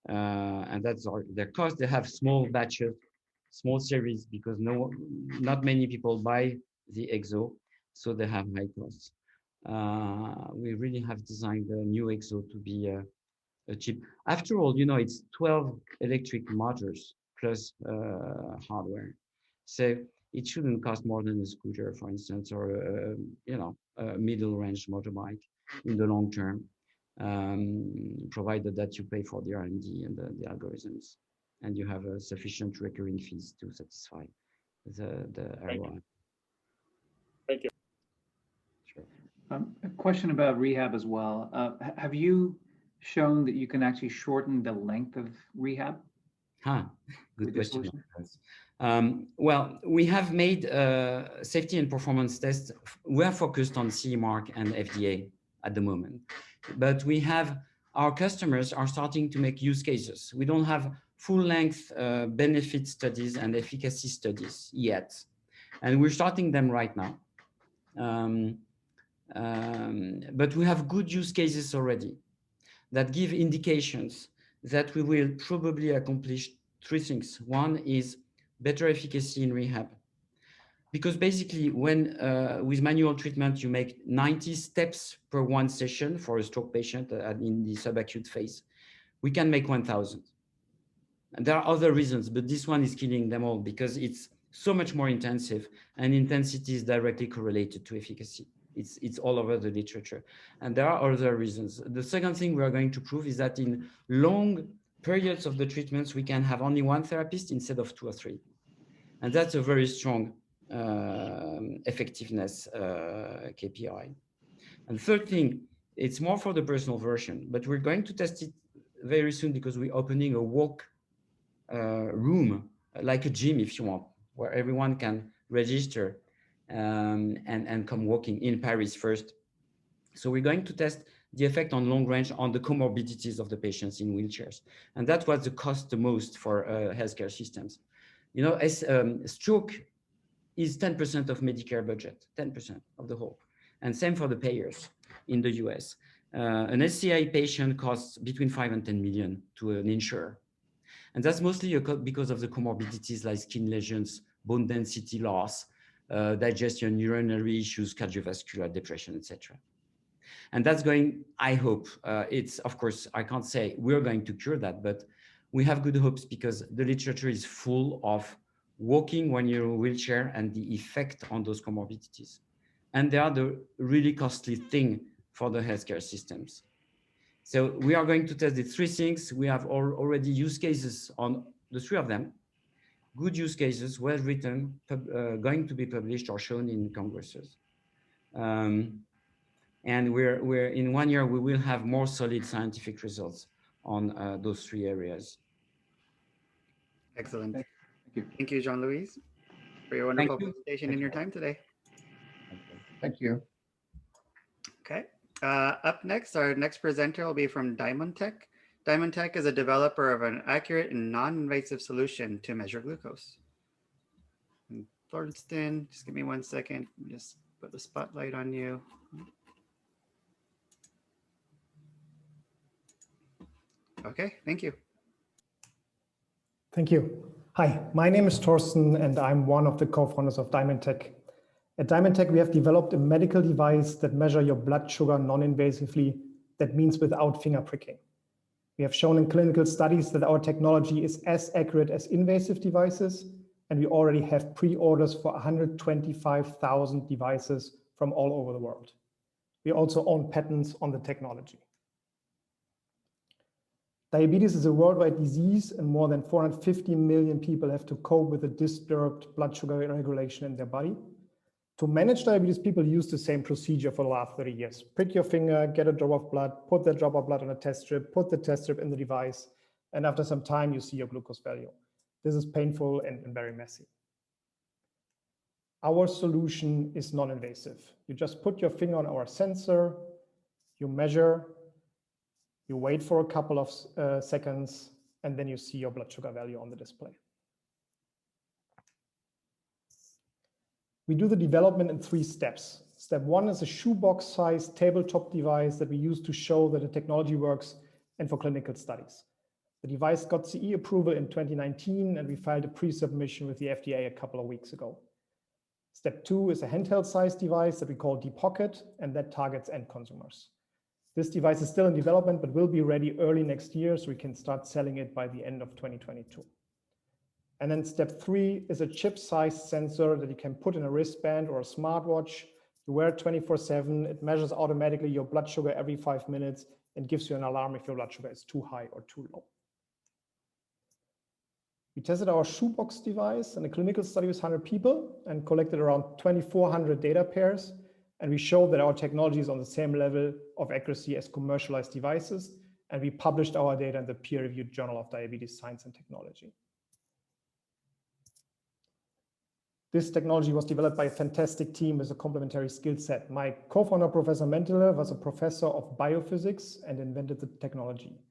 And that's their cost. They have small batches, small series because not many people buy the Exo, so they have high costs. We really have designed the new Exo to be cheap. After all, you know, it's 12 electric motors plus hardware. So it shouldn't cost more than a scooter, for instance, or a middle range motorbike in the long term, provided that you pay for the R&D and the algorithms, and you have sufficient recurring fees to satisfy the ROI. Thank you. Sure. A question about rehab as well. Have you shown that you can actually shorten the length of rehab? Good question. Well, we have made safety and performance tests. We are focused on CE mark and FDA at the moment, but we have our customers are starting to make use cases. We don't have full-length benefit studies and efficacy studies yet, and we're starting them right now. But we have good use cases already that give indications that we will probably accomplish 3 things. One is better efficacy in rehab. Because basically when with manual treatment, you make 90 steps per 1 session for a stroke patient in the subacute phase. We can make 1,000. And there are other reasons, but this one is killing them all because it's so much more intensive, and intensity is directly correlated to efficacy. It's all over the literature. And there are other reasons. The second thing we are going to prove is that in long periods of the treatments, we can have only 1 therapist instead of 2 or 3. And that's a very strong effectiveness KPI. And the third thing, it's more for the personal version, but we're going to test it very soon because we're opening a walk room, like a gym if you want, where everyone can register and come walking in Paris first. So we're going to test the effect on long range on the comorbidities of the patients in wheelchairs. And that's what the cost the most for healthcare systems. You know, stroke is 10% of Medicare budget, 10% of the whole. And same for the payers in the US. An SCI patient costs between 5 and 10 million to an insurer. And that's mostly because of the comorbidities like skin lesions, bone density loss, digestion, urinary issues, cardiovascular, depression, etc. And that's going, I hope, it's, of course, I can't say we're going to cure that, but we have good hopes because the literature is full of walking when you're in a wheelchair and the effect on those comorbidities. And they are the really costly thing for the healthcare systems. So we are going to test the three things. We have already use cases on the three of them. Good use cases, well written, going to be published or shown in congresses. And we're in 1 year, we will have more solid scientific results on those three areas. Excellent. Thank you. Thank you, Jean-Louis, for your wonderful presentation and your time today. Thank you. Okay. Up next, our next presenter will be from Diamond Tech. Diamond Tech is a developer of an accurate and non-invasive solution to measure glucose. And Thorsten, just give me 1 second. Just put the spotlight on you. Okay, thank you. Thank you. Hi, my name is Thorsten and I'm one of the co-founders of Diamond Tech. At Diamond Tech, we have developed a medical device that measures your blood sugar non-invasively. That means without finger pricking. We have shown in clinical studies that our technology is as accurate as invasive devices, and we already have pre-orders for 125,000 devices from all over the world. We also own patents on the technology. Diabetes is a worldwide disease, and more than 450 million people have to cope with a disturbed blood sugar regulation in their body. To manage diabetes, people use the same procedure for the last 30 years. Prick your finger, get a drop of blood, put that drop of blood on a test strip, put the test strip in the device, and after some time, you see your glucose value. This is painful and very messy. Our solution is non-invasive. You just put your finger on our sensor, you measure, you wait for a couple of seconds, and then you see your blood sugar value on the display. We do the development in 3 steps. Step 1 is a shoebox-sized tabletop device that we use to show that the technology works and for clinical studies. The device got CE approval in 2019, and we filed a pre-submission with the FDA a couple of weeks ago. Step 2 is a handheld-sized device that we call D-Pocket, and that targets end consumers. This device is still in development, but will be ready early next year, so we can start selling it by the end of 2022. And then step 3 is a chip-sized sensor that you can put in a wristband or a smartwatch. You wear it 24/7. It measures automatically your blood sugar every 5 minutes and gives you an alarm if your blood sugar is too high or too low. We tested our shoebox device in a clinical study with 100 people and collected around 2,400 data pairs. And we showed that our technology is on the same level of accuracy as commercialized devices. And we published our data in the peer-reviewed Journal of Diabetes Science and Technology. This technology was developed by a fantastic team with a complementary skill set. My co-founder, Professor Mentele, was a professor of biophysics and invented the technology.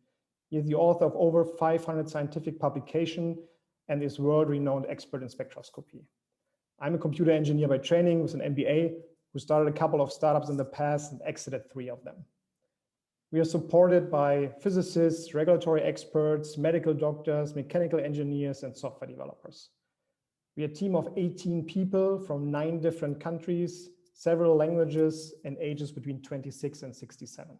He is the author of over 500 scientific publications and is world-renowned expert in spectroscopy. I'm a computer engineer by training with an MBA who started a couple of startups in the past and exited 3 of them. We are supported by physicists, regulatory experts, medical doctors, mechanical engineers, and software developers. We are a team of 18 people from 9 different countries, several languages, and ages between 26 and 67.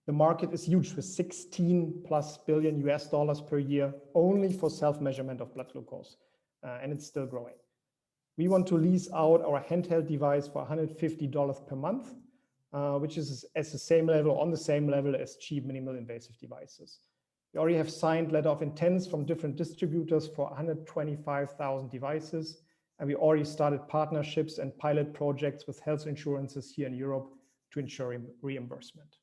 The market is huge with $16+ billion per year only for self-measurement of blood glucose, and it's still growing. We want to lease out our handheld device for $150 per month, which is at the same level, on the same level as cheap minimal invasive devices. We already have signed letter of intents from different distributors for 125,000 devices, and we already started partnerships and pilot projects with health insurances here in Europe to ensure reimbursement.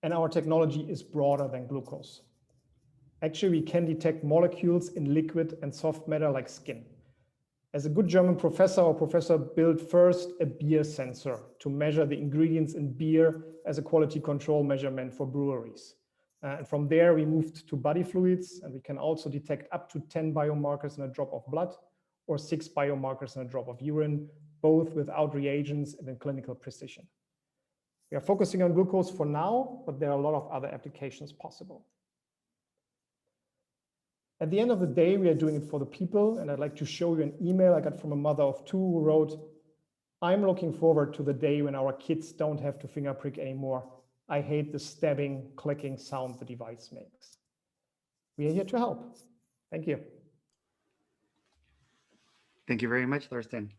And our technology is broader than glucose. Actually, we can detect molecules in liquid and soft matter like skin. As a good German professor, our professor built first a beer sensor to measure the ingredients in beer as a quality control measurement for breweries. And from there, we moved to body fluids, and we can also detect up to 10 biomarkers in a drop of blood or 6 biomarkers in a drop of urine, both without reagents and in clinical precision. We are focusing on glucose for now, but there are a lot of other applications possible. At the end of the day, we are doing it for the people, and I'd like to show you an email I got from a mother of 2 who wrote, "I'm looking forward to the day when our kids don't have to finger prick anymore. I hate the stabbing, clicking sound the device makes. We are here to help. Thank you. Thank you very much, Thorsten.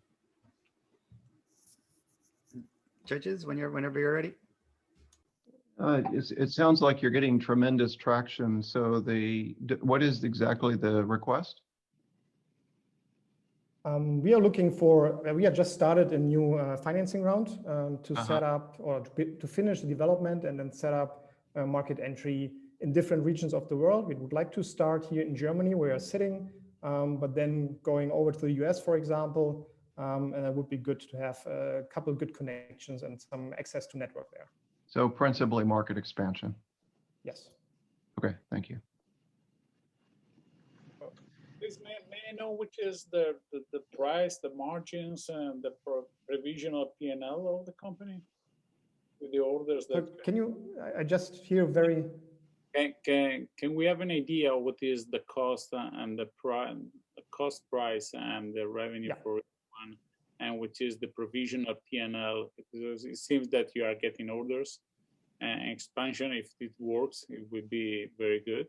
Judges, whenever you're ready. It sounds like you're getting tremendous traction. So what is exactly the request? We are looking for, we have just started a new financing round to set up or to finish the development and then set up a market entry in different regions of the world. We would like to start here in Germany where you're sitting, but then going over to the US, for example, and it would be good to have a couple of good connections and some access to network there. So principally market expansion. Yes. Okay, thank you. Please, may I know which is the price, the margins, and the provisional P&L of the company with the orders that? Can you? I just hear very. Can we have an idea what is the cost and the cost price and the revenue for each one, and which is the provisional P&L? Because it seems that you are getting orders and expansion. If it works, it would be very good.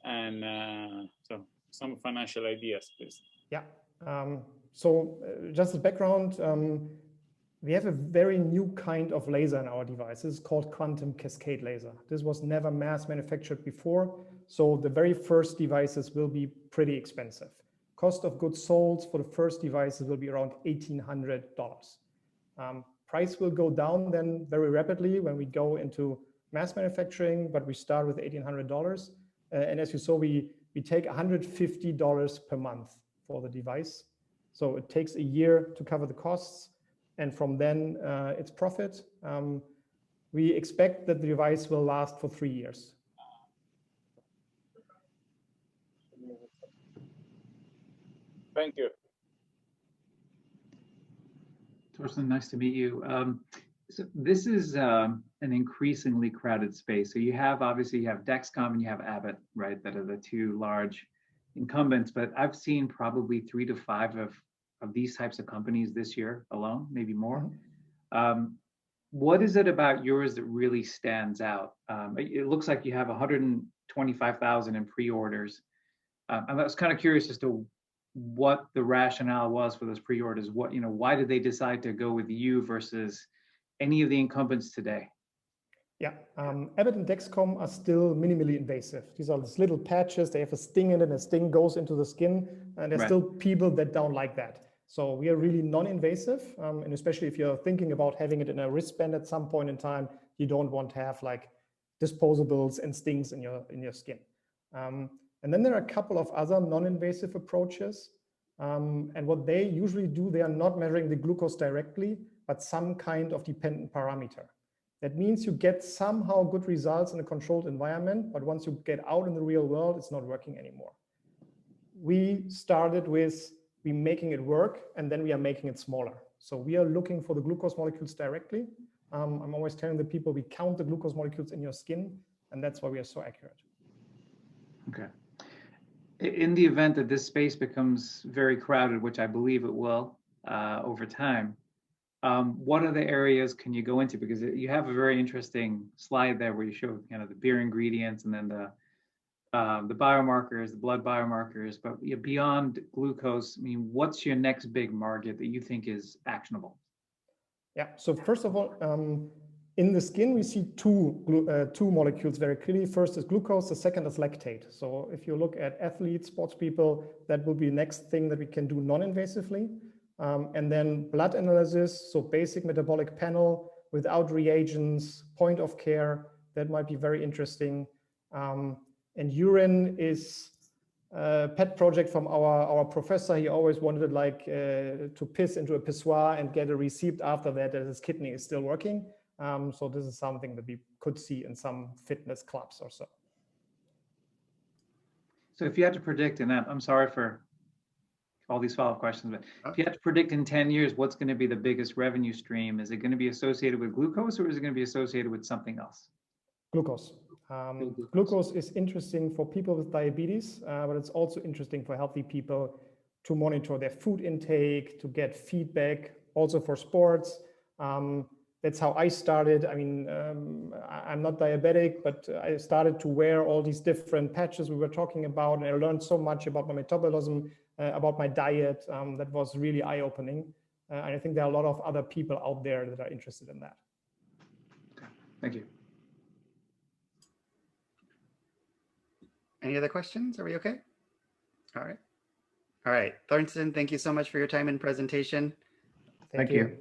And so some financial ideas, please. Yeah. So just as background, we have a very new kind of laser in our devices called quantum cascade laser. This was never mass manufactured before. So the very first devices will be pretty expensive. Cost of goods sold for the first devices will be around $1,800. Price will go down then very rapidly when we go into mass manufacturing, but we start with $1,800. And as you saw, we take $150 per month for the device. So it takes a year to cover the costs. And from then it's profit. We expect that the device will last for 3 years. Thank you. Thorsten, nice to meet you. So this is an increasingly crowded space. So you have, obviously, you have Dexcom and you have Abbott, right? That are the two large incumbents, but I've seen probably 3 to 5 of these types of companies this year alone, maybe more. What is it about yours that really stands out? It looks like you have 125,000 in pre-orders. I was kind of curious as to what the rationale was for those pre-orders. What, why did they decide to go with you versus any of the incumbents today? Yeah, Abbott and Dexcom are still minimally invasive. These are these little patches. They have a sting in it, and a sting goes into the skin. And there's still people that don't like that. So we are really non-invasive. And especially if you're thinking about having it in a wristband at some point in time, you don't want to have like disposables and stings in your skin. And then there are a couple of other non-invasive approaches. And what they usually do, they are not measuring the glucose directly, but some kind of dependent parameter. That means you get somehow good results in a controlled environment, but once you get out in the real world, it's not working anymore. We started with making it work, and then we are making it smaller. So we are looking for the glucose molecules directly. I'm always telling the people we count the glucose molecules in your skin, and that's why we are so accurate. Okay. In the event that this space becomes very crowded, which I believe it will over time, what other areas can you go into? Because you have a very interesting slide there where you show the beer ingredients and then the biomarkers, the blood biomarkers. But beyond glucose, I mean, what's your next big market that you think is actionable? Yeah. So first of all, in the skin, we see two molecules very clearly. First is glucose, the second is lactate. So if you look at athletes, sports people, that will be the next thing that we can do non-invasively. And then blood analysis, so basic metabolic panel without reagents, point of care, that might be very interesting. And urine is a pet project from our professor. He always wanted to piss into a pissoir and get a receipt after that his kidney is still working. So this is something that we could see in some fitness clubs or so. So if you had to predict, and I'm sorry for all these follow-up questions, but if you had to predict in 10 years, what's going to be the biggest revenue stream? Is it going to be associated with glucose, or is it going to be associated with something else? Glucose. Glucose is interesting for people with diabetes, but it's also interesting for healthy people to monitor their food intake, to get feedback, also for sports. that's how I started. I mean, I'm not diabetic, but I started to wear all these different patches we were talking about, and I learned so much about my metabolism, about my diet, that was really eye-opening. And I think there are a lot of other people out there that are interested in that. Thank you. Any other questions? Are we okay? All right. All right. Thorsten, thank you so much for your time and presentation. Thank you.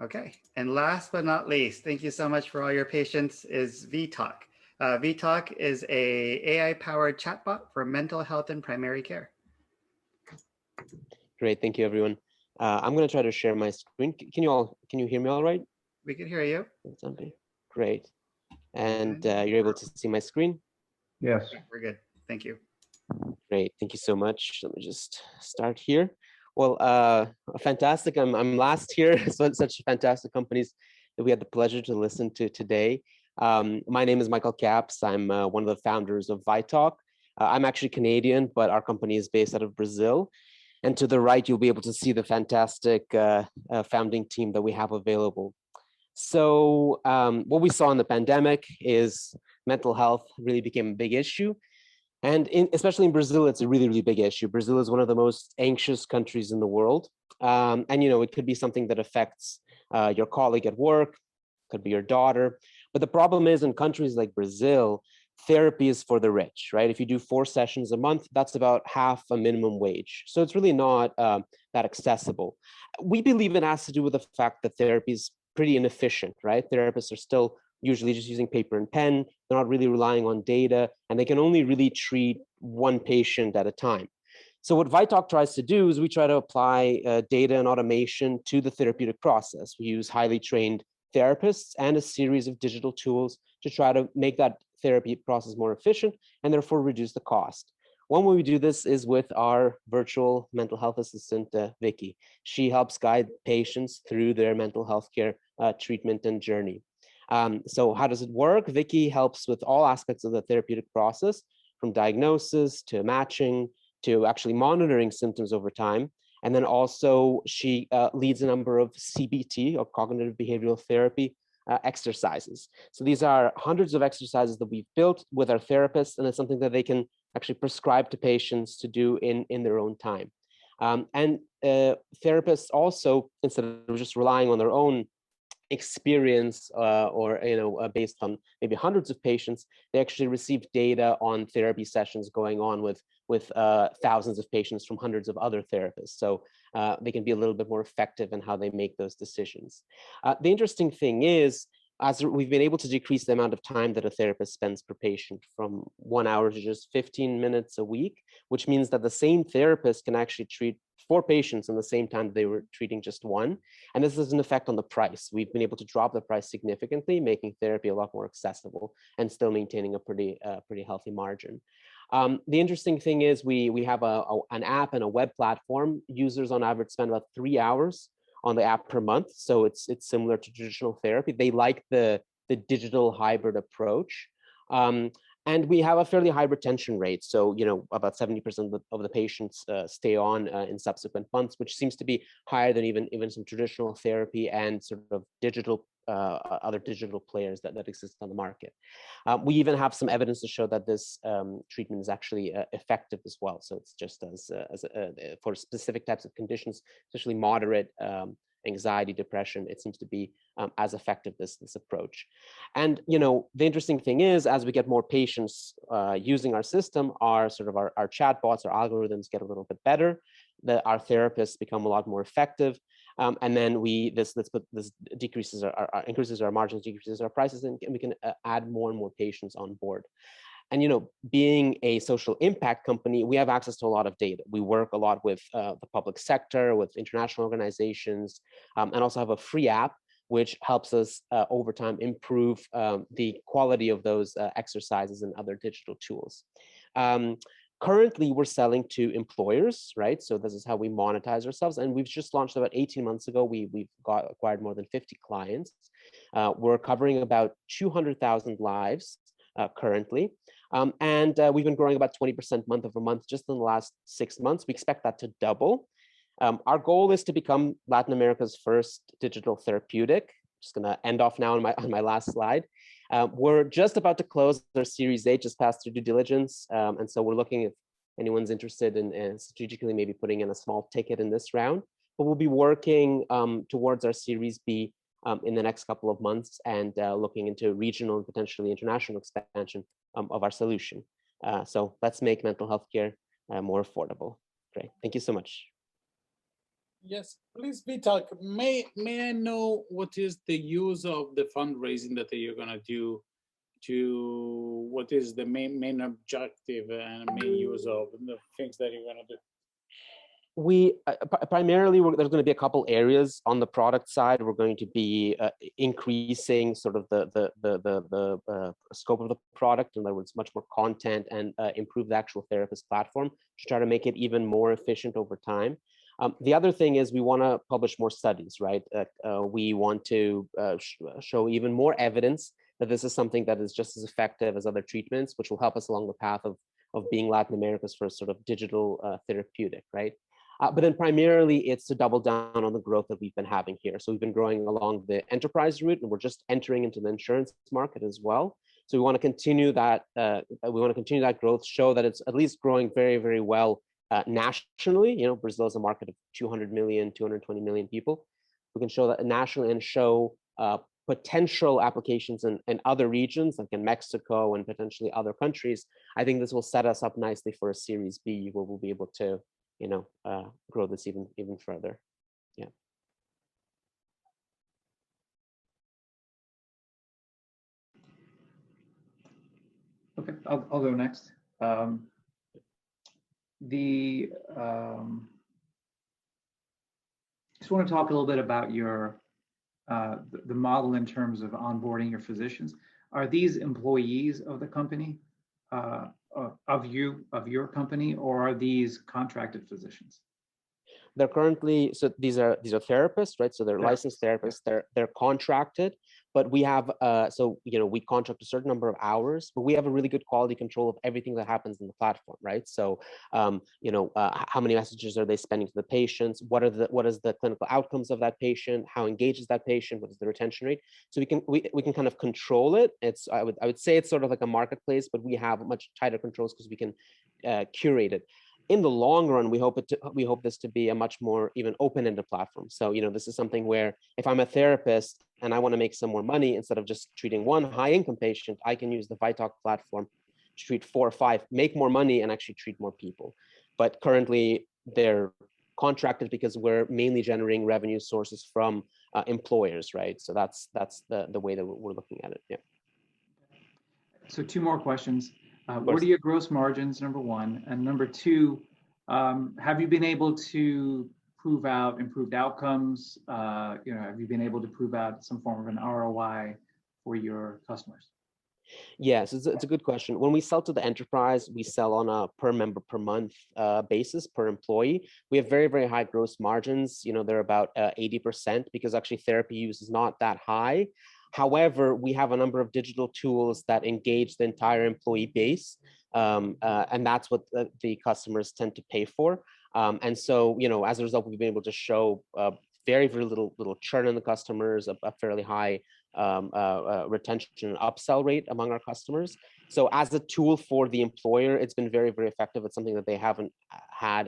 Okay. And last but not least, thank you so much for all your patience, is VTalk. VTalk is a AI-powered chatbot for mental health and primary care. Great. Thank you, everyone. I'm going to try to share my screen. Can you hear me all right? We can hear you. Great. And you're able to see my screen? Yes. We're good. Thank you. Great. Thank you so much. Let me just start here. Well, fantastic. I'm last here. Such fantastic companies that we had the pleasure to listen to today. My name is Michael Capps. I'm one of the founders of VTalk. I'm actually Canadian, but our company is based out of Brazil. And to the right, you'll be able to see the fantastic founding team that we have available. So what we saw in the pandemic is mental health really became a big issue. And especially in Brazil, it's a really, really big issue. Brazil is one of the most anxious countries in the world. And, it could be something that affects your colleague at work, could be your daughter. But the problem is in countries like Brazil, therapy is for the rich, right? If you do 4 sessions a month, that's about half a minimum wage. So it's really not that accessible. We believe it has to do with the fact that therapy is pretty inefficient, right? Therapists are still usually just using paper and pen. They're not really relying on data, and they can only really treat one patient at a time. So what VTalk tries to do is we try to apply data and automation to the therapeutic process. We use highly trained therapists and a series of digital tools to try to make that therapy process more efficient and therefore reduce the cost. One way we do this is with our virtual mental health assistant, Vicky. She helps guide patients through their mental health care treatment and journey. So how does it work? Vicky helps with all aspects of the therapeutic process, from diagnosis to matching to actually monitoring symptoms over time. And then also she leads a number of CBT, or cognitive behavioral therapy, exercises. So these are hundreds of exercises that we've built with our therapists, and it's something that they can actually prescribe to patients to do in their own time. And therapists also, instead of just relying on their own experience or based on maybe hundreds of patients, they actually receive data on therapy sessions going on with thousands of patients from hundreds of other therapists. So they can be a little bit more effective in how they make those decisions. The interesting thing is, as we've been able to decrease the amount of time that a therapist spends per patient from 1 hour to just 15 minutes a week, which means that the same therapist can actually treat 4 patients in the same time they were treating just 1. And this has an effect on the price. We've been able to drop the price significantly, making therapy a lot more accessible and still maintaining a pretty healthy margin. The interesting thing is we have an app and a web platform. Users on average spend about 3 hours on the app per month. So it's similar to traditional therapy. They like the digital hybrid approach. And we have a fairly high retention rate. So, about 70% of the patients stay on in subsequent months, which seems to be higher than even some traditional therapy and sort of other digital players that exist on the market. We even have some evidence to show that this treatment is actually effective as well. So it's just as for specific types of conditions, especially moderate anxiety, depression, it seems to be as effective as this approach. And the interesting thing is, as we get more patients using our system, our chatbots, our algorithms get a little bit better. Our therapists become a lot more effective, and then this decreases increases our margins, decreases our prices, and we can add more and more patients on board. And being a social impact company, we have access to a lot of data. We work a lot with the public sector, with international organizations, and also have a free app which helps us over time improve the quality of those exercises and other digital tools. Currently, we're selling to employers, right? So this is how we monetize ourselves. And we've just launched about 18 months ago. We've acquired more than 50 clients. We're covering about 200,000 lives currently. And we've been growing about 20% month over month just in the last 6 months. We expect that to double. Our goal is to become Latin America's first digital therapeutic. Just going to end off now on my last slide. We're just about to close our Series A, just passed through due diligence. And so we're looking, if anyone's interested in strategically maybe putting in a small ticket in this round. But we'll be working towards our Series B in the next couple of months and looking into regional and potentially international expansion of our solution. So let's make mental health care more affordable. Great, thank you so much. Yes, please, Vitak, may I know what is the use of the fundraising that you're gonna do, to what is the main objective and main use of the things that you're gonna do? We primarily, there's going to be a couple areas on the product side. We're going to be increasing sort of the scope of the product, in other words, much more content, and improve the actual therapist platform to try to make it even more efficient over time. The other thing is we want to publish more studies, right? We want to show even more evidence that this is something that is just as effective as other treatments, which will help us along the path of being Latin America's first sort of digital therapeutic, right? But then primarily it's to double down on the growth that we've been having here. So we've been growing along the enterprise route, and we're just entering into the insurance market as well. So we want to continue that. Growth, show that it's at least growing very, very well nationally. You know, Brazil is a market of 200 million, 220 million people. We can show that nationally and show potential applications in other regions, like in Mexico and potentially other countries. I think this will set us up nicely for a Series B, where we'll be able to, you know, grow this even further. Yeah. Okay, I'll go next. Just want to talk a little bit about your the model in terms of onboarding your physicians. Are these employees of the company, of your company, or are these contracted physicians? They're currently, so these are therapists, right? So they're licensed therapists. They're contracted, but we have so, you know, we contract a certain number of hours, but we have a really good quality control of everything that happens in the platform, right? So you know, how many messages are they spending to the patients? What is the clinical outcomes of that patient? How engaged is that patient? What is the retention rate? So we can kind of control it. It's I would say it's sort of like a marketplace, but we have much tighter controls because we can curate it. In the long run, we hope this to be a much more even open-ended platform. So, you know, this is something where if I'm a therapist and I want to make some more money, instead of just treating one high-income patient, I can use the Vitalk platform to treat 4 or 5, make more money, and actually treat more people. But currently, they're contracted because we're mainly generating revenue sources from employers, right? So that's the way that we're looking at it. Yeah. So 2 more questions. What are your gross margins, number 1? And number 2, have you been able to prove out improved outcomes? You know, have you been able to prove out some form of an ROI for your customers? Yes, it's a good question. When we sell to the enterprise, we sell on a per member per month basis, per employee. We have very, very high gross margins. You know, they're about 80%, because actually therapy use is not that high. However, we have a number of digital tools that engage the entire employee base, and that's what the customers tend to pay for. And so, you know, as a result, we've been able to show very, very little churn in the customers, a fairly high retention and upsell rate among our customers. So as a tool for the employer, it's been very, very effective. It's something that they haven't had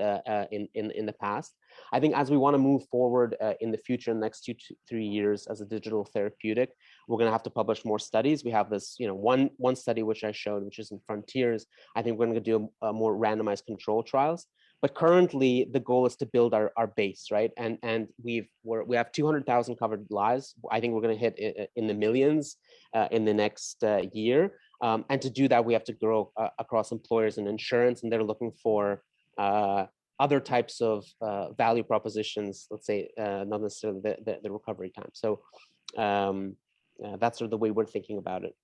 in the past. I think as we want to move forward in the future, in the next 2 to 3 years as a digital therapeutic, we're going to have to publish more studies. We have this, you know, one study which I showed, which is in Frontiers. I think we're going to do a more randomized control trials. But currently, the goal is to build our base, right? And we have 200,000 covered lives. I think we're going to hit in the millions in the next year. And to do that, we have to grow across employers and insurance, and they're looking for other types of value propositions. Let's say not necessarily the recovery time. So that's sort of the way we're thinking about it.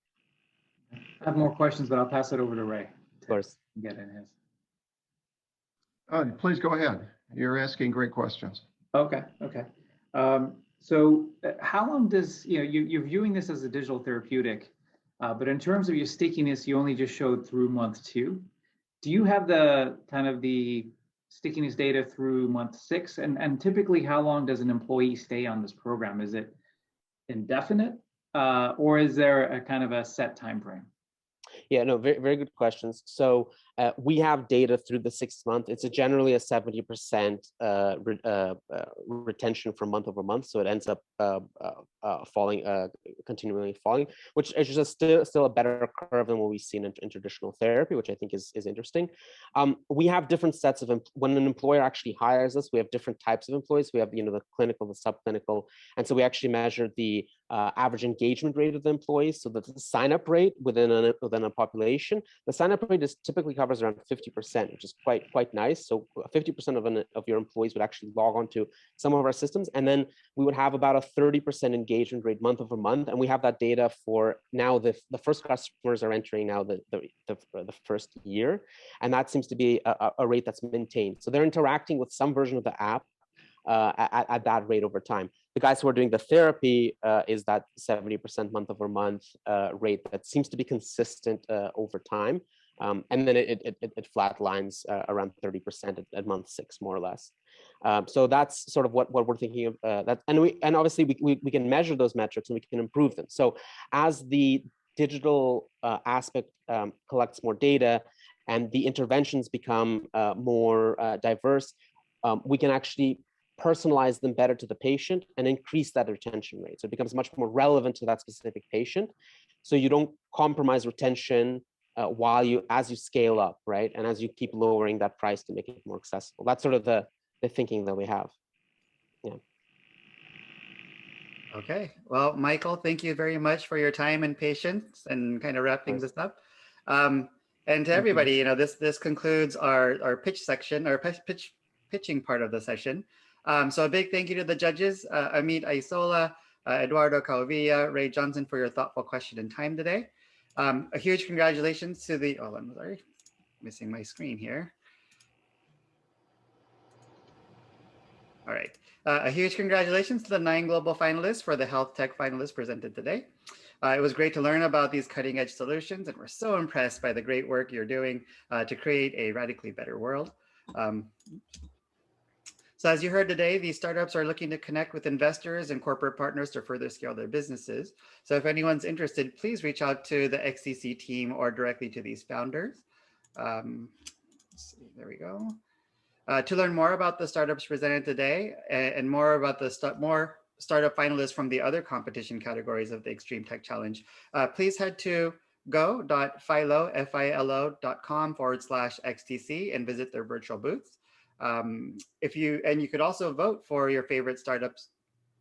I have more questions, but I'll pass it over to Ray. Of course. Get in his. Please go ahead. You're asking great questions. Okay. So how long does, you know, you're viewing this as a digital therapeutic, but in terms of your stickiness, you only just showed through month 2. Do you have the kind of the stickiness data through month 6? And typically, how long does an employee stay on this program? Is it indefinite, or is there a kind of a set time frame? Yeah, no, very, very good questions. So we have data through the 6th month. It's generally a 70% retention from month over month. So it ends up falling, continually falling, which is just still a better curve than what we've seen in traditional therapy, which I think is interesting. We have different sets of, when an employer actually hires us, we have different types of employees. We have, the clinical, the subclinical. And so we actually measure the average engagement rate of the employees. So the sign-up rate within a population, the sign-up rate typically covers around 50%, which is quite nice. So 50% of your employees would actually log on to some of our systems, and then we would have about a 30% engagement rate month over month. And we have that data for now. The first customers are entering now the first year, and that seems to be a rate that's maintained. So they're interacting with some version of the app at that rate over time. The guys who are doing the therapy is that 70% month over month rate that seems to be consistent over time. And then it flatlines around 30% at month 6, more or less. So that's sort of what we're thinking of. And obviously we can measure those metrics and we can improve them. So as the digital aspect collects more data and the interventions become more diverse, we can actually personalize them better to the patient and increase that retention rate. So it becomes much more relevant to that specific patient. So you don't compromise retention as you scale up, right? And as you keep lowering that price to make it more accessible. That's sort of the thinking that we have. Yeah. Okay. Well, Michael, thank you very much for your time and patience and kind of wrapping this up. And to everybody, this concludes our pitch section, our pitching part of the session. So a big thank you to the judges, Amit Aisola, Eduardo Calvilla, Ray Johnson, for your thoughtful question and time today. A huge congratulations to the, I'm sorry, missing my screen here. All right. A huge congratulations to the 9 global finalists for the health tech finalists presented today. It was great to learn about these cutting edge solutions, and we're so impressed by the great work you're doing to create a radically better world. So as you heard today, these startups are looking to connect with investors and corporate partners to further scale their businesses. So if anyone's interested, please reach out to the XTC team or directly to these founders. Let's see, there we go. To learn more about the startups presented today and more about the startup finalists from the other competition categories of the Extreme Tech Challenge, please head to go.filo.com/XTC and visit their virtual booths. You could also vote for your favorite startups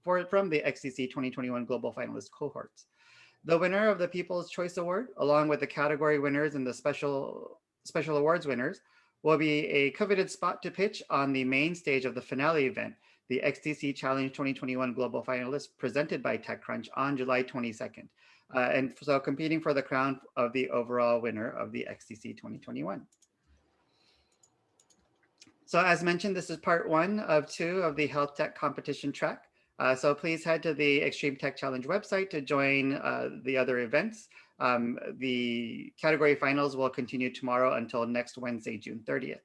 from the XTC 2021 Global Finalist cohorts. The winner of the People's Choice Award, along with the category winners and the special awards winners, will be a coveted spot to pitch on the main stage of the finale event, the XTC Challenge 2021 Global Finalists, presented by TechCrunch on July 22nd. And so competing for the crown of the overall winner of the XTC 2021. So as mentioned, this is part 1 of 2 of the health tech competition track. So please head to the Extreme Tech Challenge website to join the other events. The category finals will continue tomorrow until next Wednesday, June 30th.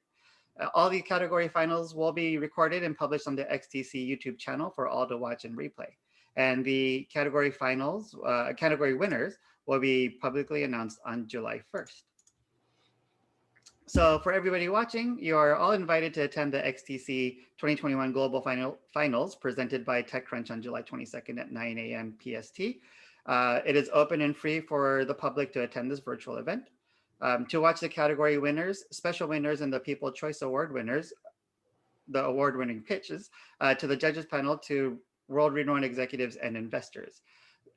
All the category finals will be recorded and published on the XTC YouTube channel for all to watch and replay. And the category finals, category winners will be publicly announced on July 1st. So for everybody watching, you are all invited to attend the XTC 2021 Global Finals presented by TechCrunch on July 22nd at 9 a.m. PST. It is open and free for the public to attend this virtual event. To watch the category winners, special winners, and the People's Choice Award winners, the award-winning pitches, to the judges panel, to world-renowned executives and investors.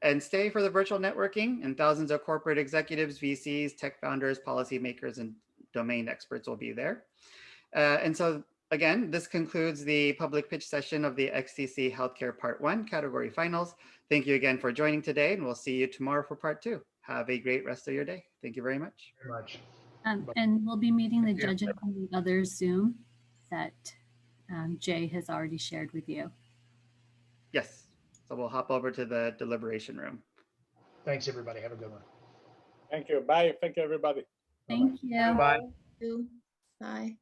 And stay for the virtual networking, and thousands of corporate executives, VCs, tech founders, policymakers, and domain experts will be there. And so again, this concludes the public pitch session of the XTC Healthcare Part 1 category finals. Thank you again for joining today, and we'll see you tomorrow for part 2. Have a great rest of your day. Thank you very much. And we'll be meeting the judges on the other Zoom that Jay has already shared with you. Yes, so we'll hop over to the deliberation room. Thanks, everybody. Have a good one. Thank you. Bye. Thank you, everybody. Thank you. Bye. Bye.